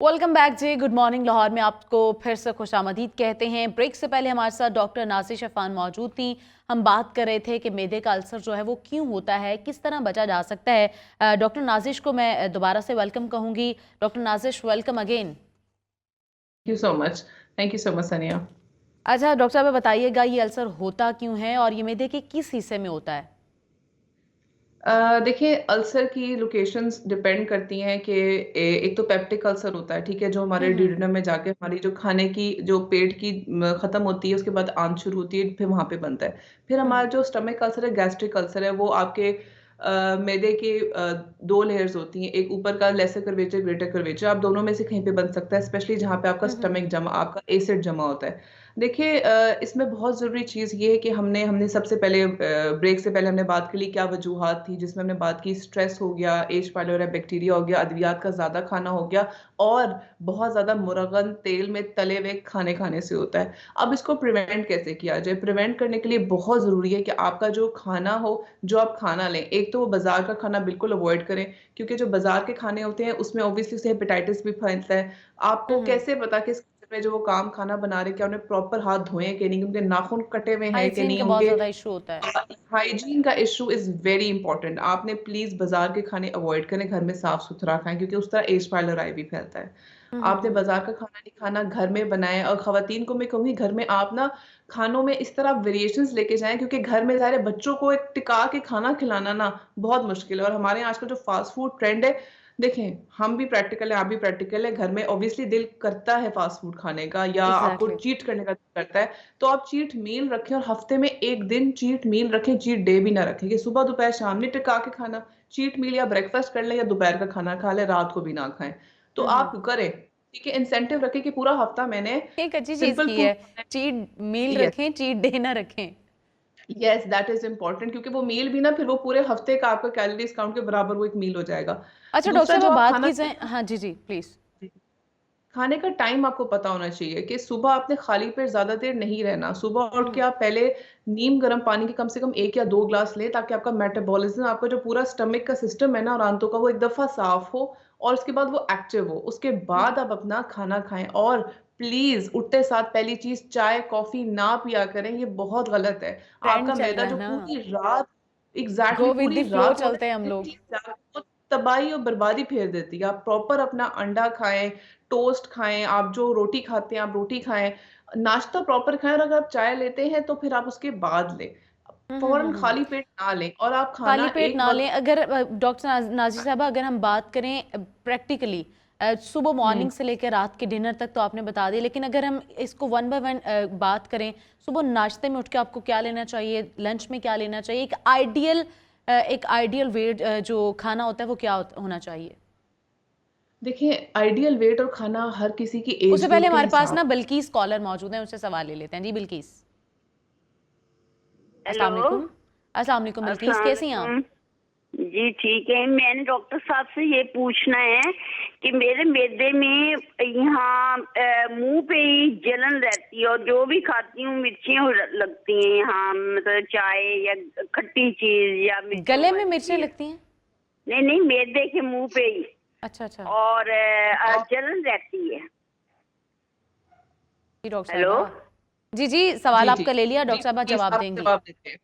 वेलकम बैक जी। गुड मॉर्निंग लाहौर में आपको फिर से खुशामदीद कहते हैं। ब्रेक से पहले हमारे साथ डॉक्टर नाज़िश अफ़ान मौजूद थी। हम बात कर रहे थे कि मैदे का अल्सर जो है वो क्यों होता है, किस तरह बचा जा सकता है। डॉक्टर नाज़िश को मैं दोबारा से वेलकम कहूँगी। Doctor Nazish, welcome again. Thank you so much. Thank you so much Sania. अच्छा डॉक्टर साहब, बताइएगा ये अल्सर होता क्यों है और ये मैदे के किस हिस्से में होता है? देखिए, अल्सर की लोकेशंस डिपेंड करती हैं कि एक तो पेप्टिक अल्सर होता है, ठीक है, जो हमारे हम्म। डिड्यूडम में जाके हमारी जो खाने की जो पेट की खत्म होती है, उसके बाद आंत शुरू होती है, फिर वहां पे बनता है। फिर हमारा जो स्टमक अल्सर है, गैस्ट्रिक अल्सर है, वो आपके मैदे के 2 लेयर्स होती हैं, एक ऊपर का लेसर कर्वेचर, ग्रेटर कर्वेचर, आप दोनों में से कहीं पे बन सकता है, स्पेशली जहाँ पे आपका स्टमक जमा, आपका एसिड जमा होता है। देखिए, इसमें बहुत ज़रूरी चीज़ ये है कि हमने हमने सबसे पहले ब्रेक से पहले हमने बात कर ली क्या वजूहात थी, जिसमें हमने बात की स्ट्रेस हो गया, एच पाइलोरी बैक्टीरिया हो गया, अद्वियात का ज़्यादा खाना हो गया, और बहुत ज़्यादा मुरगन तेल में तले हुए खाने खाने से होता है। अब इसको प्रिवेंट कैसे किया जाए? प्रिवेंट करने के लिए बहुत ज़रूरी है कि आपका जो खाना हो, जो आप खाना लें, एक तो वो बाज़ार का खाना बिल्कुल अवॉइड करें, क्योंकि जो बाज़ार के खाने होते हैं उसमें ऑब्वियसली उससे हेपेटाइटिस भी फैलता है। आपको कैसे पता कि इस किचन में जो वो काम खाना बना रहे हैं, क्या उन्हें प्रॉपर हाथ धोए हैं कि नहीं, उनके नाखून कटे हुए हैं कि हाइजीन नहीं, का बहुत उनके ज़्यादा इशू होता है। हाइजीन का इशू इज़ वेरी इंपॉर्टेंट। आपने प्लीज़ बाज़ार के खाने अवॉइड करें, घर में साफ-सुथरा खाएँ, क्योंकि उस तरह एच पाइलोरी भी फैलता है। आपने बाज़ार का खाना नहीं खाना, घर में बनाएँ, और ख़वातीन को मैं कहूँगी घर में आप ना खानों में इस तरह वेरिएशंस लेके जाएँ, क्योंकि घर में ज़ाहिर है बच्चों को एक टिका के खाना खिलाना ना बहुत मुश्किल है। और हमारे यहाँ आजकल जो फ़ास्ट फूड ट्रेंड है, देखें, हम भी प्रैक्टिकल हैं, आप भी प्रैक्टिकल हैं, घर में ऑब्वियसली दिल करता है फ़ास्ट फूड खाने का, या आपको एग्जैक्टली। चीट करने का दिल करता है, तो आप चीट मील रखें, और हफ़्ते में 1 दिन चीट मील रखें, चीट डे भी ना रखें कि सुबह, दोपहर, शाम नहीं टिका के खाना। चीट मील या ब्रेकफ़ास्ट कर लें या दोपहर का खाना खा लें, रात को भी ना खाएँ। तो आप करें, ठीक है? इंसेंटिव रखें कि पूरा हफ़्ता मैंने एक अच्छी चीज़ सिंपल की फूड है। खाना चीट मील है। यस, रखें, चीट डे ना रखें। यस, दैट इज़ इम्पोर्टेंट, क्योंकि वो मील भी ना फिर वो पूरे हफ़्ते का आपका कैलोरीज़ काउंट के बराबर वो एक मील हो जाएगा। अच्छा डॉक्टर दूसरा साहब, जो अब आप बात खाना की जाए, हाँ जी जी प्लीज़। खाने का टाइम आपको पता होना चाहिए कि सुबह आपने खाली पेट ज्यादा देर नहीं रहना। सुबह उठ के आप पहले नीम गर्म पानी के कम से कम 1 या 2 ग्लास लें, ताकि आपका मेटाबॉलिज्म, आपका जो पूरा स्टमक का सिस्टम है ना और आंतों का, वो एक दफा साफ हो और उसके बाद वो एक्टिव हो। उसके बाद आप अपना खाना खाएं। और प्लीज उठते साथ पहली चीज चाय कॉफी ना पिया करें, ये बहुत गलत है। ट्रेंड आपका चल मैदा रहा है जो ना, पूरी रात, एग्जैक्टली गो विद पूरी द फ्लो रात वो चलते हैं हम लोग। वो तबाही और बर्बादी फेर देती है। आप प्रॉपर अपना अंडा खाएं, टोस्ट खाएं, आप जो रोटी खाते हैं आप रोटी खाएं, नाश्ता प्रॉपर खाएं। और अगर आप चाय लेते हैं तो फिर आप उसके बाद लें, फौरन हम्म। खाली पेट ना लें। और आप खाली खाना पेट एक ना वक्त। लें। अगर डॉक्टर नाज़ी साहबा, अगर हम बात करें प्रैक्टिकली, सुबह हम्म मॉर्निंग से लेकर रात के डिनर तक तो आपने बता दिया, लेकिन अगर हम इसको वन बाय वन बात करें, सुबह नाश्ते में उठ के आपको क्या लेना चाहिए, लंच में क्या लेना चाहिए, एक आइडियल वेट जो खाना होता है वो क्या होना चाहिए? देखिए, आइडियल वेट और खाना हर किसी की एज उससे पहले ग्रुप के हमारे पास हिसाब। ना बिल्किस कॉलर मौजूद है, उनसे सवाल ले लेते हैं। जी बिल्किस, अस्सलाम हेलो। वालेकुम। अस्सलाम वालेकुम बिल्किस, अस्सलाम कैसी हैं आप? वालेकुम। जी ठीक है। मैंने डॉक्टर साहब से ये पूछना है कि मेरे मैदे में यहाँ मुंह पे ही जलन रहती है, और जो भी खाती हूँ मिर्चियाँ लगती हैं यहाँ, मतलब चाय या खट्टी चीज या मिर्चों गले में वाली मिर्चें चीज। लगती हैं? नहीं नहीं, मैदे के मुंह पे ही, अच्छा अच्छा। और जलन रहती है। जी डॉक्टर हेलो। साहबा, जी जी, सवाल जी जी आपका ले लिया, जी, डॉक्टर साहबा प्लीज जवाब आप देंगी। जवाब देते हैं।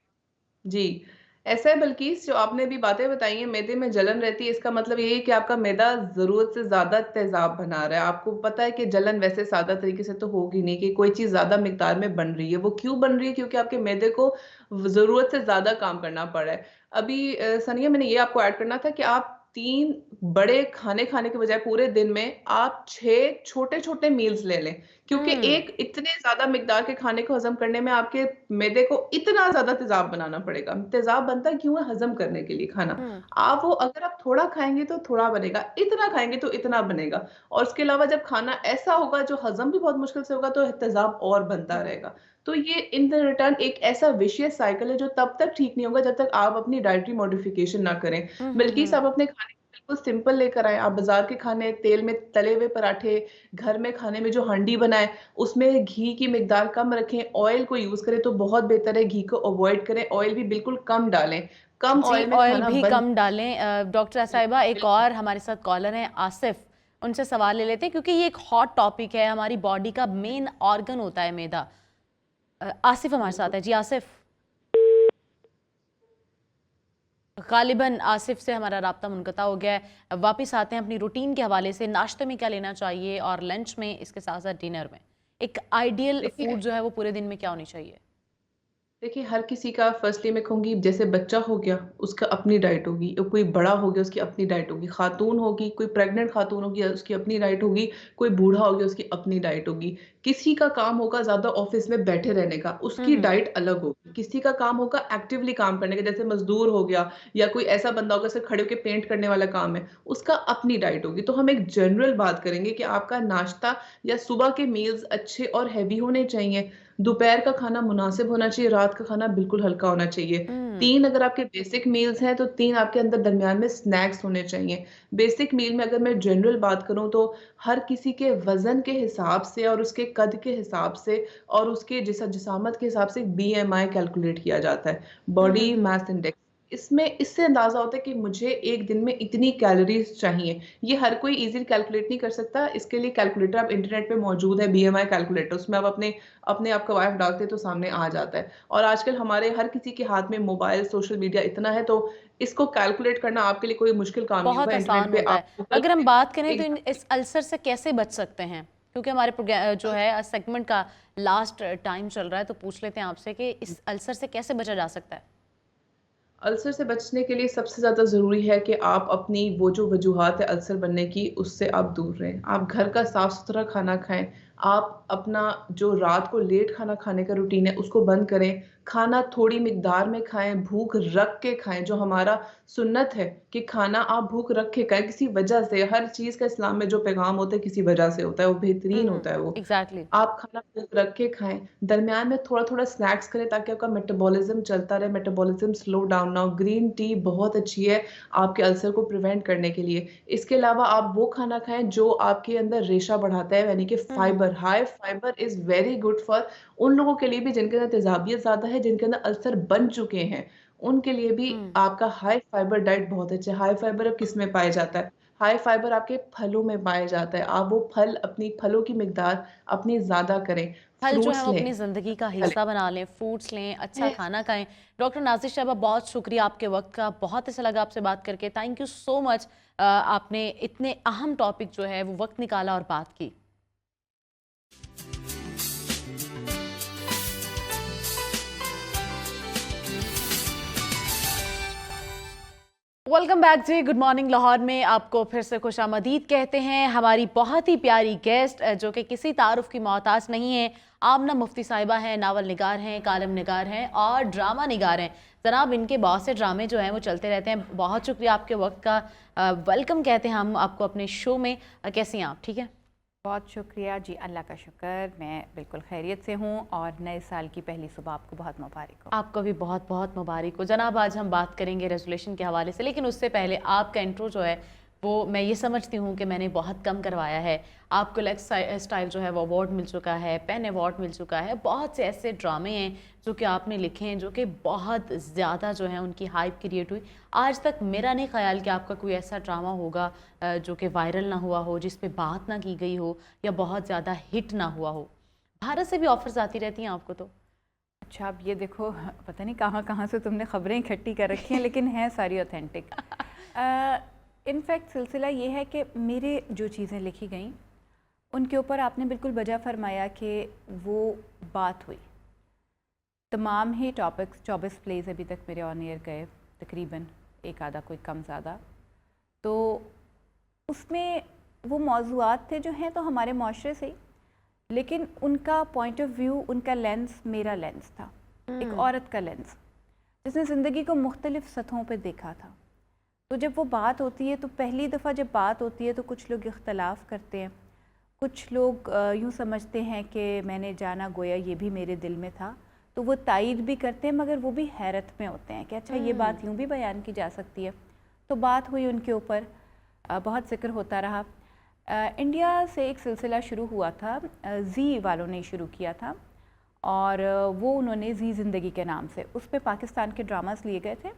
जी, ऐसा है बल्किस, जो आपने भी बातें बताई हैं, मैदे में जलन रहती है, इसका मतलब ये है कि आपका मैदा जरूरत से ज्यादा तेजाब बना रहा है। आपको पता है कि जलन वैसे सादा तरीके से तो होगी नहीं, कि कोई चीज ज्यादा मिकदार में बन रही है। वो क्यों बन रही है? क्योंकि आपके मैदे को जरूरत से ज्यादा काम करना पड़ा है। अभी सनिया, मैंने ये आपको ऐड करना था कि आप 3 बड़े खाने खाने के बजाय पूरे दिन में आप 6 छोटे छोटे मील्स ले लें। क्योंकि हम्म एक इतने ज्यादा मिकदार के खाने को हजम करने में आपके मैदे को इतना ज्यादा तेजाब बनाना पड़ेगा। तेजाब बनता क्यों है? हजम करने के लिए खाना। हम्म आप वो, अगर आप थोड़ा खाएंगे तो थोड़ा बनेगा, इतना खाएंगे तो इतना बनेगा। और उसके अलावा जब खाना ऐसा होगा जो हजम भी बहुत मुश्किल से होगा, तो तेजाब और बनता हम्म रहेगा। तो ये इन द रिटर्न एक ऐसा विशियस साइकिल है जो तब तक ठीक नहीं होगा जब तक आप अपनी डाइटरी मॉडिफिकेशन ना करें। बल्कि हम्म। आप अपने खाने बिल्कुल सिंपल लेकर आए। आप बाजार के खाने, तेल में तले हुए पराठे, घर में खाने में जो हांडी बनाए उसमें घी की मिकदार कम रखें, ऑयल को यूज करें तो बहुत बेहतर है। घी को अवॉइड करें, ऑयल भी बिल्कुल कम डालें, कम जी ऑयल में ऑयल खाना भी बंद। कम डालें। डॉक्टर साहिबा, एक बिल्कुल। और हमारे साथ कॉलर हैं आसिफ, उनसे सवाल ले लेते हैं, क्योंकि ये एक हॉट टॉपिक है, हमारी बॉडी का मेन ऑर्गन होता है मैदा। आसिफ हमारे साथ है। जी आसिफ, गालिबन आसिफ से हमारा राब्ता मुनक़ता हो गया है। वापस आते हैं अपनी रूटीन के हवाले से, नाश्ते में क्या लेना चाहिए और लंच में, इसके साथ साथ डिनर में एक आइडियल देखिए फूड जो है वो पूरे दिन में क्या होनी चाहिए? देखिए, हर किसी का, फर्स्टली मैं कहूँगी, जैसे बच्चा हो गया उसका अपनी डाइट होगी, कोई बड़ा हो गया उसकी अपनी डाइट होगी, खातून होगी, कोई प्रेग्नेंट खातून होगी उसकी अपनी डाइट होगी, कोई बूढ़ा हो गया उसकी अपनी डाइट होगी। किसी का काम होगा ज्यादा ऑफिस में बैठे रहने का, उसकी हम्म डाइट अलग होगी। किसी का काम होगा एक्टिवली काम करने का, जैसे मजदूर हो गया, या कोई ऐसा बंदा होगा सिर्फ खड़े होकर पेंट करने वाला काम है, उसका अपनी डाइट होगी। तो हम एक जनरल बात करेंगे कि आपका नाश्ता या सुबह के मील्स अच्छे और हैवी होने चाहिए, दोपहर का खाना मुनासिब होना चाहिए, रात का खाना बिल्कुल हल्का होना चाहिए। हम्म 3 अगर आपके बेसिक मील्स हैं तो 3 आपके अंदर दरमियान में स्नैक्स होने चाहिए। बेसिक मील में अगर मैं जनरल बात करूं तो हर किसी के वजन के हिसाब से और उसके कद के हिसाब से और उसके जिसामत के हिसाब से बीएमआई कैलकुलेट किया जाता है, बॉडी हम्म। Mass index. इसमें इससे अंदाजा होता है कि मुझे एक दिन में इतनी कैलोरीज चाहिए। ये हर कोई इजीली कैलकुलेट नहीं कर सकता। इसके लिए कैलकुलेटर आप इंटरनेट पे मौजूद है, बीएमआई कैलकुलेटर, उसमें आप अपने अपने आपका वाइफ डालते हैं तो सामने आ जाता है। और आजकल हमारे हर किसी के हाथ में मोबाइल, सोशल मीडिया इतना है, तो इसको कैलकुलेट करना आपके लिए कोई मुश्किल काम नहीं होगा। बहुत आसान इंटरनेट पे होता आप है। गूगल अगर हम पे बात करें तो एक इस अल्सर से कैसे बच सकते हैं, क्योंकि हमारे जो है सेगमेंट का लास्ट टाइम चल रहा है, तो पूछ लेते हैं आपसे कि इस अल्सर से कैसे बचा जा सकता है? अल्सर से बचने के लिए सबसे ज़्यादा ज़रूरी है कि आप अपनी वो जो वजूहात है अल्सर बनने की, उससे आप दूर रहें। आप घर का साफ सुथरा खाना खाएं, आप अपना जो रात को लेट खाना खाने का रूटीन है उसको बंद करें। खाना थोड़ी मिकदार में खाएँ, भूख रख के खाएँ, जो हमारा सुन्नत है कि खाना आप भूख रख के खाएँ किसी वजह से। हर चीज़ का इस्लाम में जो पैगाम होता है किसी वजह से होता है, वो बेहतरीन होता है वो। एग्जैक्टली। आप खाना भूख रख के खाएँ, दरमियान में थोड़ा-थोड़ा स्नैक्स करें ताकि आपका मेटाबॉलिज़्म चलता रहे, मेटाबॉलिज़्म स्लो डाउन ना हो। ग्रीन टी बहुत अच्छी है आपके अल्सर को प्रिवेंट करने के लिए। इसके अलावा आप वो खाना खाएँ जो आपके अंदर रेशा बढ़ाता है, यानी कि fibre. High fibre is very good for उन लोगों के लिए भी जिनके अंदर तेज़ाबियत ज़्यादा है, जिनके अंदर अल्सर बन चुके हैं, उनके लिए भी आपका हाई फाइबर डाइट बहुत अच्छा है। हाई फाइबर अब किस में पाया जाता है? हाई फाइबर आपके फलों में पाया जाता है। आप वो फल अपनी फलों की मिकदार अपनी ज़्यादा करें, फल जो है फ्रूट्स वो लें। अपनी ज़िंदगी का फल हिस्सा बना लें, फ्रूट्स लें, अच्छा खाना खाएं। डॉक्टर नाज़िर साहिबा, बहुत शुक्रिया आपके वक्त का, बहुत अच्छा लगा आपसे बात करके। Thank you so much. आपने इतने अहम टॉपिक जो है वो वक्त निकाला और बात की। वेलकम बैक जी। गुड मॉर्निंग लाहौर में आपको फिर से खुशामदीद कहते हैं। हमारी बहुत ही प्यारी गेस्ट जो कि किसी तारुफ की मोहताज नहीं है, आमना मुफ्ती साहिबा हैं, नावल निगार हैं, कालम निगार हैं और ड्रामा निगार हैं। जनाब, इनके बहुत से ड्रामे जो हैं वो चलते रहते हैं। बहुत शुक्रिया आपके वक्त का। वेलकम कहते हैं हम आपको अपने शो में। कैसी हैं आप? ठीक है, बहुत शुक्रिया जी, अल्लाह का शुक्र, मैं बिल्कुल खैरियत से हूँ और नए साल की पहली सुबह आपको बहुत मुबारक हो। आपको भी बहुत बहुत मुबारक हो। जनाब, आज हम बात करेंगे रेजोल्यूशन के हवाले से, लेकिन उससे पहले आपका इंट्रो जो है वो मैं ये समझती हूँ कि मैंने बहुत कम करवाया है। आपको लेक्स स्टाइल जो है वो अवार्ड मिल चुका है, पेन अवार्ड मिल चुका है। बहुत से ऐसे ड्रामे हैं जो कि आपने लिखे हैं जो कि बहुत ज़्यादा जो है उनकी हाइप क्रिएट हुई। आज तक मेरा नहीं ख्याल कि आपका कोई ऐसा ड्रामा होगा जो कि वायरल ना हुआ हो, जिस पे बात ना की गई हो या बहुत ज़्यादा हिट ना हुआ हो। भारत से भी ऑफर्स आती रहती हैं आपको तो? अच्छा, अब ये देखो, पता नहीं कहाँ कहाँ से तुमने खबरें इकट्ठी कर रखी हैं, लेकिन हैं सारी ऑथेंटिक। इनफैक्ट सिलसिला ये है कि मेरे जो चीज़ें लिखी गई उनके ऊपर आपने बिल्कुल बजा फरमाया कि वो बात हुई। तमाम ही टॉपिक्स 24 प्लेज अभी तक मेरे ऑन एयर गए, तकरीबन एक आधा कोई कम ज़्यादा। तो उसमें वो मौज़ूआत थे जो हैं तो हमारे माशरे से ही, लेकिन उनका पॉइंट ऑफ व्यू, उनका लेंस मेरा लेंस था, एक औरत का लेंस जिसने ज़िंदगी को मुख्तलिफ़ सतहों पे देखा था। तो जब वो बात होती है तो पहली दफ़ा जब बात होती है तो कुछ लोग इख्तलाफ करते हैं, कुछ लोग यूँ समझते हैं कि मैंने जाना गोया ये भी मेरे दिल में था, तो वो तायद भी करते हैं, मगर वो भी हैरत में होते हैं कि अच्छा ये बात यूँ भी बयान की जा सकती है। तो बात हुई उनके ऊपर, बहुत जिक्र होता रहा। इंडिया से एक सिलसिला शुरू हुआ था, जी वालों ने शुरू किया था और वो उन्होंने जी ज़िंदगी के नाम से उस पर पाकिस्तान के ड्रामास लिए गए थे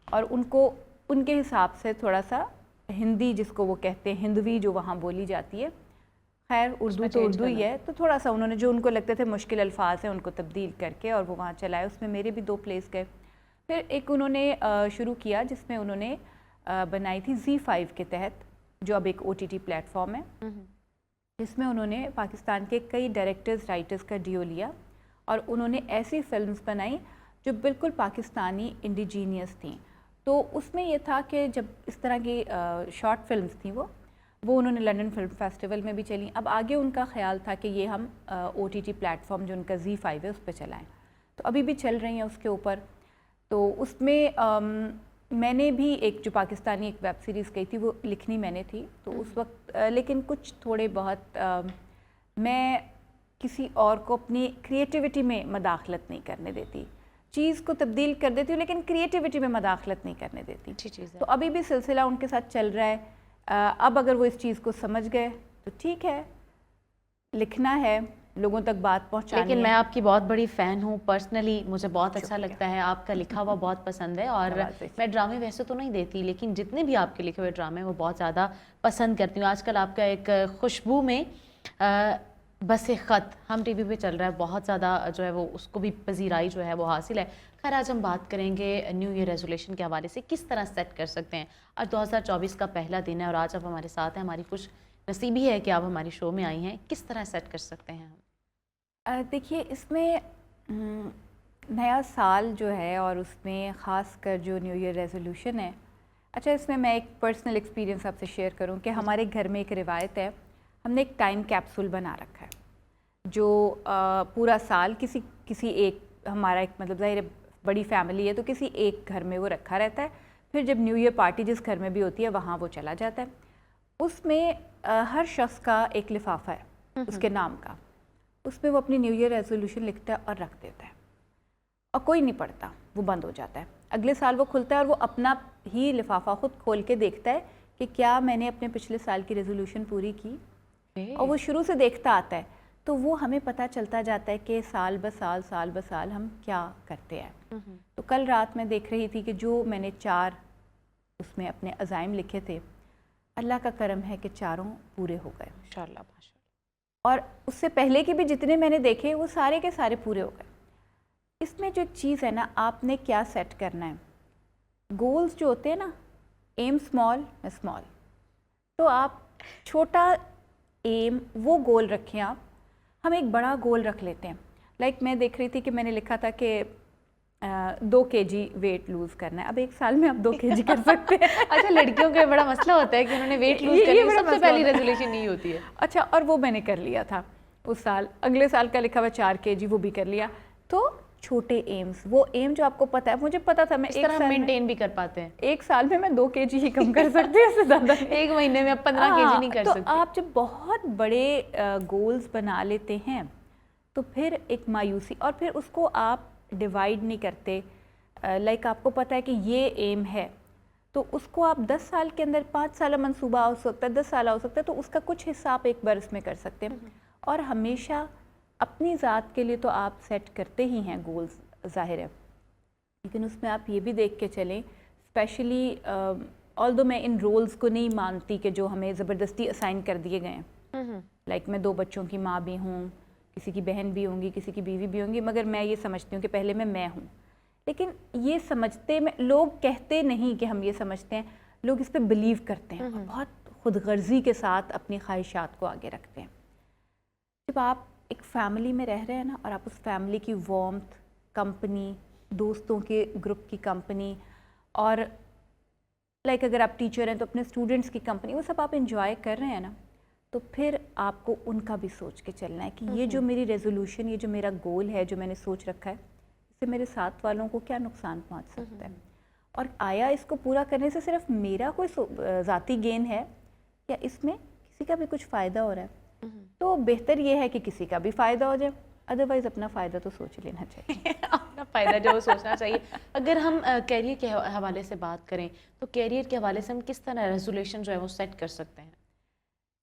और उनको उनके हिसाब से थोड़ा सा हिंदी, जिसको वो कहते हैं हिंदवी, जो वहाँ बोली जाती है, खैर उर्दू तो उर्दू ही है, तो थोड़ा सा उन्होंने जो उनको लगते थे मुश्किल अल्फाज हैं उनको तब्दील करके और वो वहाँ चलाए। उसमें मेरे भी 2 प्लेस गए। फिर एक उन्होंने शुरू किया जिसमें उन्होंने बनाई थी Z5 के तहत, जो अब एक OTT प्लेटफॉर्म है, जिसमें उन्होंने पाकिस्तान के कई डायरेक्टर्स, राइटर्स का डियो लिया और उन्होंने ऐसी फिल्म्स बनाई जो बिल्कुल पाकिस्तानी इंडिजीनियस थी। तो उसमें ये था कि जब इस तरह की शॉर्ट फिल्म्स थी वो उन्होंने लंदन फिल्म फेस्टिवल में भी चली। अब आगे उनका ख्याल था कि ये हम OTT प्लेटफॉर्म जो उनका Z5 है उस पर चलाएँ, तो अभी भी चल रही हैं उसके ऊपर। तो उसमें मैंने भी एक जो पाकिस्तानी एक वेब सीरीज़ गई थी वो लिखनी मैंने थी, तो उस वक्त लेकिन कुछ थोड़े बहुत मैं किसी और को अपनी क्रिएटिविटी में मदाखलत नहीं करने देती, चीज़ को तब्दील कर देती हूँ लेकिन क्रिएटिविटी में मदाखलत नहीं करने देती। अच्छी चीज़ है। तो अभी भी सिलसिला उनके साथ चल रहा है। अब अगर वो इस चीज़ को समझ गए तो ठीक है, लिखना है, लोगों तक बात पहुँचानी है। लेकिन मैं आपकी बहुत बड़ी फ़ैन हूँ, पर्सनली मुझे बहुत अच्छा लगता है, आपका लिखा हुआ बहुत पसंद है। और मैं ड्रामे वैसे तो नहीं देती, लेकिन जितने भी आपके लिखे हुए ड्रामे वो बहुत ज़्यादा पसंद करती हूँ। आजकल आपका एक खुशबू में बस एक ख़त हम टीवी पे चल रहा है, बहुत ज़्यादा जो है वो उसको भी पजीराई जो है वो हासिल है। खैर, आज हम बात करेंगे न्यू ईयर रेजोल्यूशन के हवाले से, किस तरह सेट कर सकते हैं। आज 2024 का पहला दिन है और आज आप हमारे साथ हैं, हमारी खुश नसीबी है कि आप हमारी शो में आई हैं। किस तरह सेट कर सकते हैं हम? देखिए, इसमें नया साल जो है और उसमें ख़ास कर जो न्यू ईयर रेजोल्यूशन है, अच्छा इसमें मैं एक पर्सनल एक्सपीरियंस आपसे शेयर करूं कि हमारे घर में एक रिवायत है, हमने एक टाइम कैप्सूल बना रखा है। जो पूरा साल किसी एक, हमारा एक मतलब ज़ाहिर है बड़ी फैमिली है तो किसी एक घर में वो रखा रहता है, फिर जब न्यू ईयर पार्टी जिस घर में भी होती है वहाँ वो चला जाता है। उसमें हर शख्स का एक लिफाफा है उसके नाम का, उसमें वो अपनी न्यू ईयर रेजोल्यूशन लिखता है और रख देता है, और कोई नहीं पढ़ता, वो बंद हो जाता है। अगले साल वो खुलता है और वो अपना ही लिफाफा खुद खोल के देखता है कि क्या मैंने अपने पिछले साल की रेजोल्यूशन पूरी की, और वो शुरू से देखता आता है। तो वो हमें पता चलता जाता है कि साल ब साल हम क्या करते हैं। तो कल रात मैं देख रही थी कि जो मैंने 4 उसमें अपने अज़ाइम लिखे थे, अल्लाह का करम है कि चारों पूरे हो गए माशाल्लाह। और उससे पहले के भी जितने मैंने देखे वो सारे के सारे पूरे हो गए। इसमें जो एक चीज़ है ना, आपने क्या सेट करना है। गोल्स जो होते हैं ना, एम स्मॉल में स्मॉल, तो आप छोटा एम वो गोल रखें। आप, हम एक बड़ा गोल रख लेते हैं। लाइक मैं देख रही थी कि मैंने लिखा था कि 2 kg वेट लूज़ करना है। अब एक साल में आप 2 kg कर सकते हैं। अच्छा, लड़कियों का बड़ा मसला होता है कि उन्होंने वेट लूज ये करने की बड़ा सबसे मसला पहली होता है। रेजोल्यूशन नहीं होती है। अच्छा, और वो मैंने कर लिया था उस साल। अगले साल का लिखा हुआ 4 kg, वो भी कर लिया। तो छोटे एम्स, वो एम जो आपको पता है, मुझे पता था मैं इस एक तरह साल में मेंटेन भी कर पाते हैं। एक साल में मैं 2 kg ही कम कर सकती हूँ, इससे ज़्यादा नहीं। एक महीने में आप 15 kg नहीं कर तो सकते। आप जब बहुत बड़े गोल्स बना लेते हैं तो फिर एक मायूसी, और फिर उसको आप डिवाइड नहीं करते। लाइक आपको पता है कि ये एम है, तो उसको आप 10 साल के अंदर 5 साल मंसूबा हो सकता है, 10 साल हो सकता है, तो उसका कुछ हिस्सा आप एक बरस में कर सकते हैं। और हमेशा अपनी ज़ात के लिए तो आप सेट करते ही हैं गोल्स, ज़ाहिर है, लेकिन उसमें आप ये भी देख के चलें, स्पेशली ऑल्दो मैं इन रोल्स को नहीं मानती कि जो हमें ज़बरदस्ती असाइन कर दिए गए हैं। लाइक मैं 2 बच्चों की माँ भी हूँ, किसी की बहन भी होंगी, किसी की बीवी भी होंगी, मगर मैं ये समझती हूँ कि पहले मैं हूँ। लेकिन ये समझते में लोग कहते नहीं कि हम ये समझते हैं, लोग इस पर बिलीव करते हैं और बहुत खुदगर्जी के साथ अपनी ख्वाहिशात को आगे रखते हैं। जब आप एक फैमिली में रह रहे हैं ना, और आप उस फैमिली की वार्मथ, कंपनी, दोस्तों के ग्रुप की कंपनी, और लाइक अगर आप टीचर हैं तो अपने स्टूडेंट्स की कंपनी, वो सब आप इंजॉय कर रहे हैं ना, तो फिर आपको उनका भी सोच के चलना है कि ये जो मेरी रेजोल्यूशन, ये जो मेरा गोल है, जो मैंने सोच रखा है, इससे मेरे साथ वालों को क्या नुकसान पहुंच सकता है, और आया इसको पूरा करने से सिर्फ मेरा कोई ज़ाती गेन है या इसमें किसी का भी कुछ फ़ायदा हो रहा है। तो बेहतर ये है कि किसी का भी फ़ायदा हो जाए, अदरवाइज़ अपना फ़ायदा तो सोच लेना चाहिए। अपना फ़ायदा जो सोचना चाहिए। अगर हम कैरियर के हवाले से बात करें तो कैरियर के हवाले से हम किस तरह रेजोल्यूशन जो है वो सेट कर सकते हैं?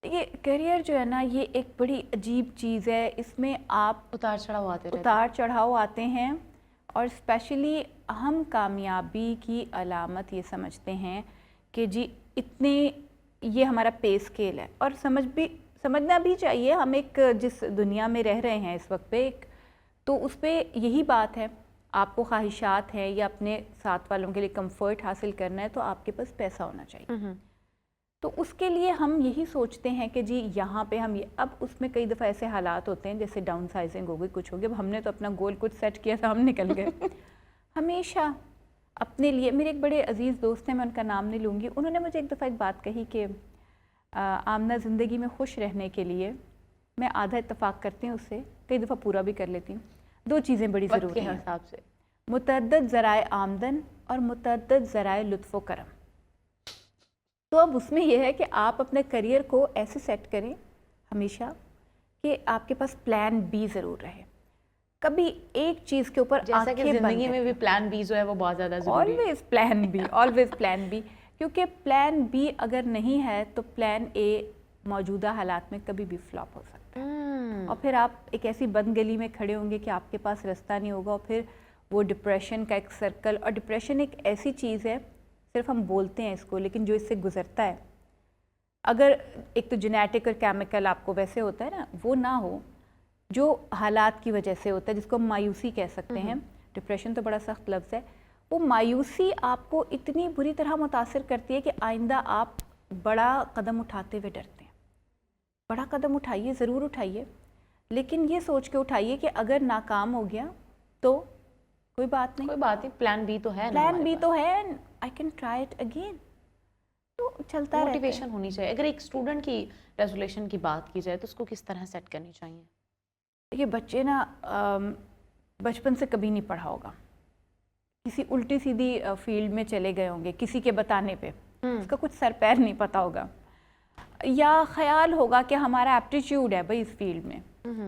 ये करियर जो है ना, ये एक बड़ी अजीब चीज़ है। इसमें आप उतार चढ़ाव आते रहते हैं। उतार चढ़ाव आते हैं, और स्पेशली हम कामयाबी की अलामत ये समझते हैं कि जी इतने, ये हमारा पे स्केल है, और समझना भी चाहिए। हम एक जिस दुनिया में रह रहे हैं इस वक्त पे, एक तो उस पर यही बात है, आपको ख्वाहिशात हैं या अपने साथ वालों के लिए कंफर्ट हासिल करना है, तो आपके पास पैसा होना चाहिए। तो उसके लिए हम यही सोचते हैं कि जी यहाँ पे हम ये, अब उसमें कई दफ़ा ऐसे हालात होते हैं जैसे डाउन साइजिंग हो गई, कुछ हो गया, अब हमने तो अपना गोल कुछ सेट किया था, हम निकल गए। हमेशा अपने लिए, मेरे एक बड़े अजीज़ दोस्त हैं, मैं उनका नाम नहीं लूँगी, उन्होंने मुझे एक दफ़ा एक बात कही कि आमना ज़िंदगी में खुश रहने के लिए मैं आधा इत्तफाक करती हूँ उससे, कई दफ़ा पूरा भी कर लेती हूँ। 2 चीज़ें बड़ी वक्त ज़रूरी के हैं, हिसाब से। मुतअद्दिद ज़राए आमदन और मुतअद्दिद ज़राए लुत्फ़ व करम। तो अब उसमें यह है कि आप अपने करियर को ऐसे सेट करें हमेशा कि आपके पास प्लान बी ज़रूर रहे। कभी एक चीज़ के ऊपर जैसा कि ज़िंदगी में भी प्लान बी जो है वो बहुत ज़्यादा ज़रूरी है। Always plan B, always plan B, क्योंकि प्लान बी अगर नहीं है तो प्लान ए मौजूदा हालात में कभी भी फ्लॉप हो सकता है, और फिर आप एक ऐसी बंद गली में खड़े होंगे कि आपके पास रास्ता नहीं होगा, और फिर वो डिप्रेशन का एक सर्कल। और डिप्रेशन एक ऐसी चीज़ है, सिर्फ हम बोलते हैं इसको, लेकिन जो इससे गुजरता है, अगर एक तो जेनेटिक और केमिकल आपको वैसे होता है ना, वो ना हो, जो हालात की वजह से होता है, जिसको हम मायूसी कह सकते हैं। डिप्रेशन तो बड़ा सख्त लफ्ज़ है। वो मायूसी आपको इतनी बुरी तरह मुतासिर करती है कि आइंदा आप बड़ा कदम उठाते हुए डरते हैं। बड़ा कदम उठाइए, ज़रूर उठाइए, लेकिन ये सोच के उठाइए कि अगर नाकाम हो गया तो कोई बात नहीं, प्लान बी तो है, प्लान बी तो है, I can try it again. तो चलता रहता है। मोटिवेशन होनी चाहिए। अगर एक स्टूडेंट की रेजोल्यूशन की बात की जाए तो उसको किस तरह सेट करनी चाहिए? देखिए बच्चे ना बचपन से कभी नहीं पढ़ा होगा, किसी उल्टी सीधी फील्ड में चले गए होंगे किसी के बताने पे, उसका कुछ सर पैर नहीं पता होगा, या ख्याल होगा कि हमारा एप्टीट्यूड है भाई इस फील्ड में,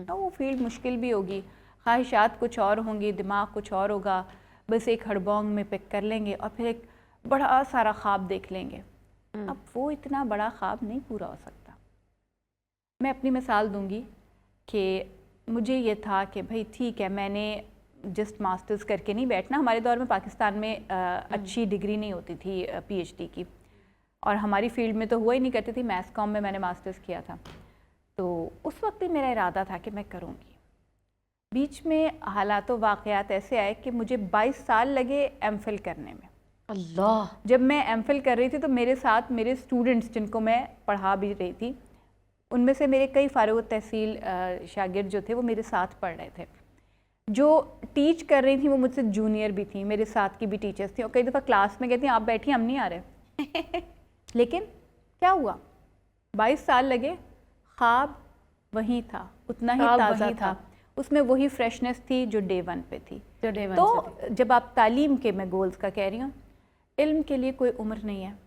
तो वो फील्ड मुश्किल भी होगी, ख्वाहिशात कुछ और होंगी, दिमाग कुछ और होगा, बस एक हड़बोंग में पिक कर लेंगे और फिर एक बड़ा सारा ख्वाब देख लेंगे। अब वो इतना बड़ा ख्वाब नहीं पूरा हो सकता। मैं अपनी मिसाल दूंगी कि मुझे ये था कि भाई ठीक है, मैंने जस्ट मास्टर्स करके नहीं बैठना। हमारे दौर में पाकिस्तान में अच्छी डिग्री नहीं होती थी पीएचडी की, और हमारी फील्ड में तो हुआ ही नहीं करती थी। मैथ्स कॉम में मैंने मास्टर्स किया था, तो उस वक्त ही मेरा इरादा था कि मैं करूँगी। बीच में हालात व वाक़यात ऐसे आए कि मुझे 22 साल लगे एमफिल करने में। अल्लाह। जब मैं एमफिल कर रही थी तो मेरे साथ मेरे स्टूडेंट्स जिनको मैं पढ़ा भी रही थी, उनमें से मेरे कई फारुग तहसील शागिर्द जो थे वो मेरे साथ पढ़ रहे थे। जो टीच कर रही थी वो मुझसे जूनियर भी थी, मेरे साथ की भी टीचर्स थी, और कई दफ़ा क्लास में कहती हैं आप बैठिए हम नहीं आ रहे लेकिन क्या हुआ, 22 साल लगे, ख्वाब वही था, उतना ही ताज़ा था, उसमें वही फ्रेशनेस थी जो डे 1 पे थी। तो जब आप तालीम के, मैं गोल्स का कह रही हूँ, इल्म के लिए कोई उम्र नहीं है,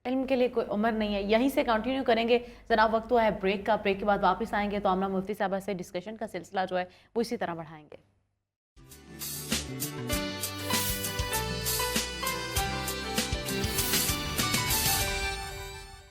इल्म के लिए कोई उम्र नहीं है। यहीं से कंटिन्यू करेंगे जनाब। वक्त हुआ है ब्रेक का, ब्रेक के बाद वापस आएंगे तो आमना मुफ्ती साहबा से डिस्कशन का सिलसिला जो है वो इसी तरह बढ़ाएंगे।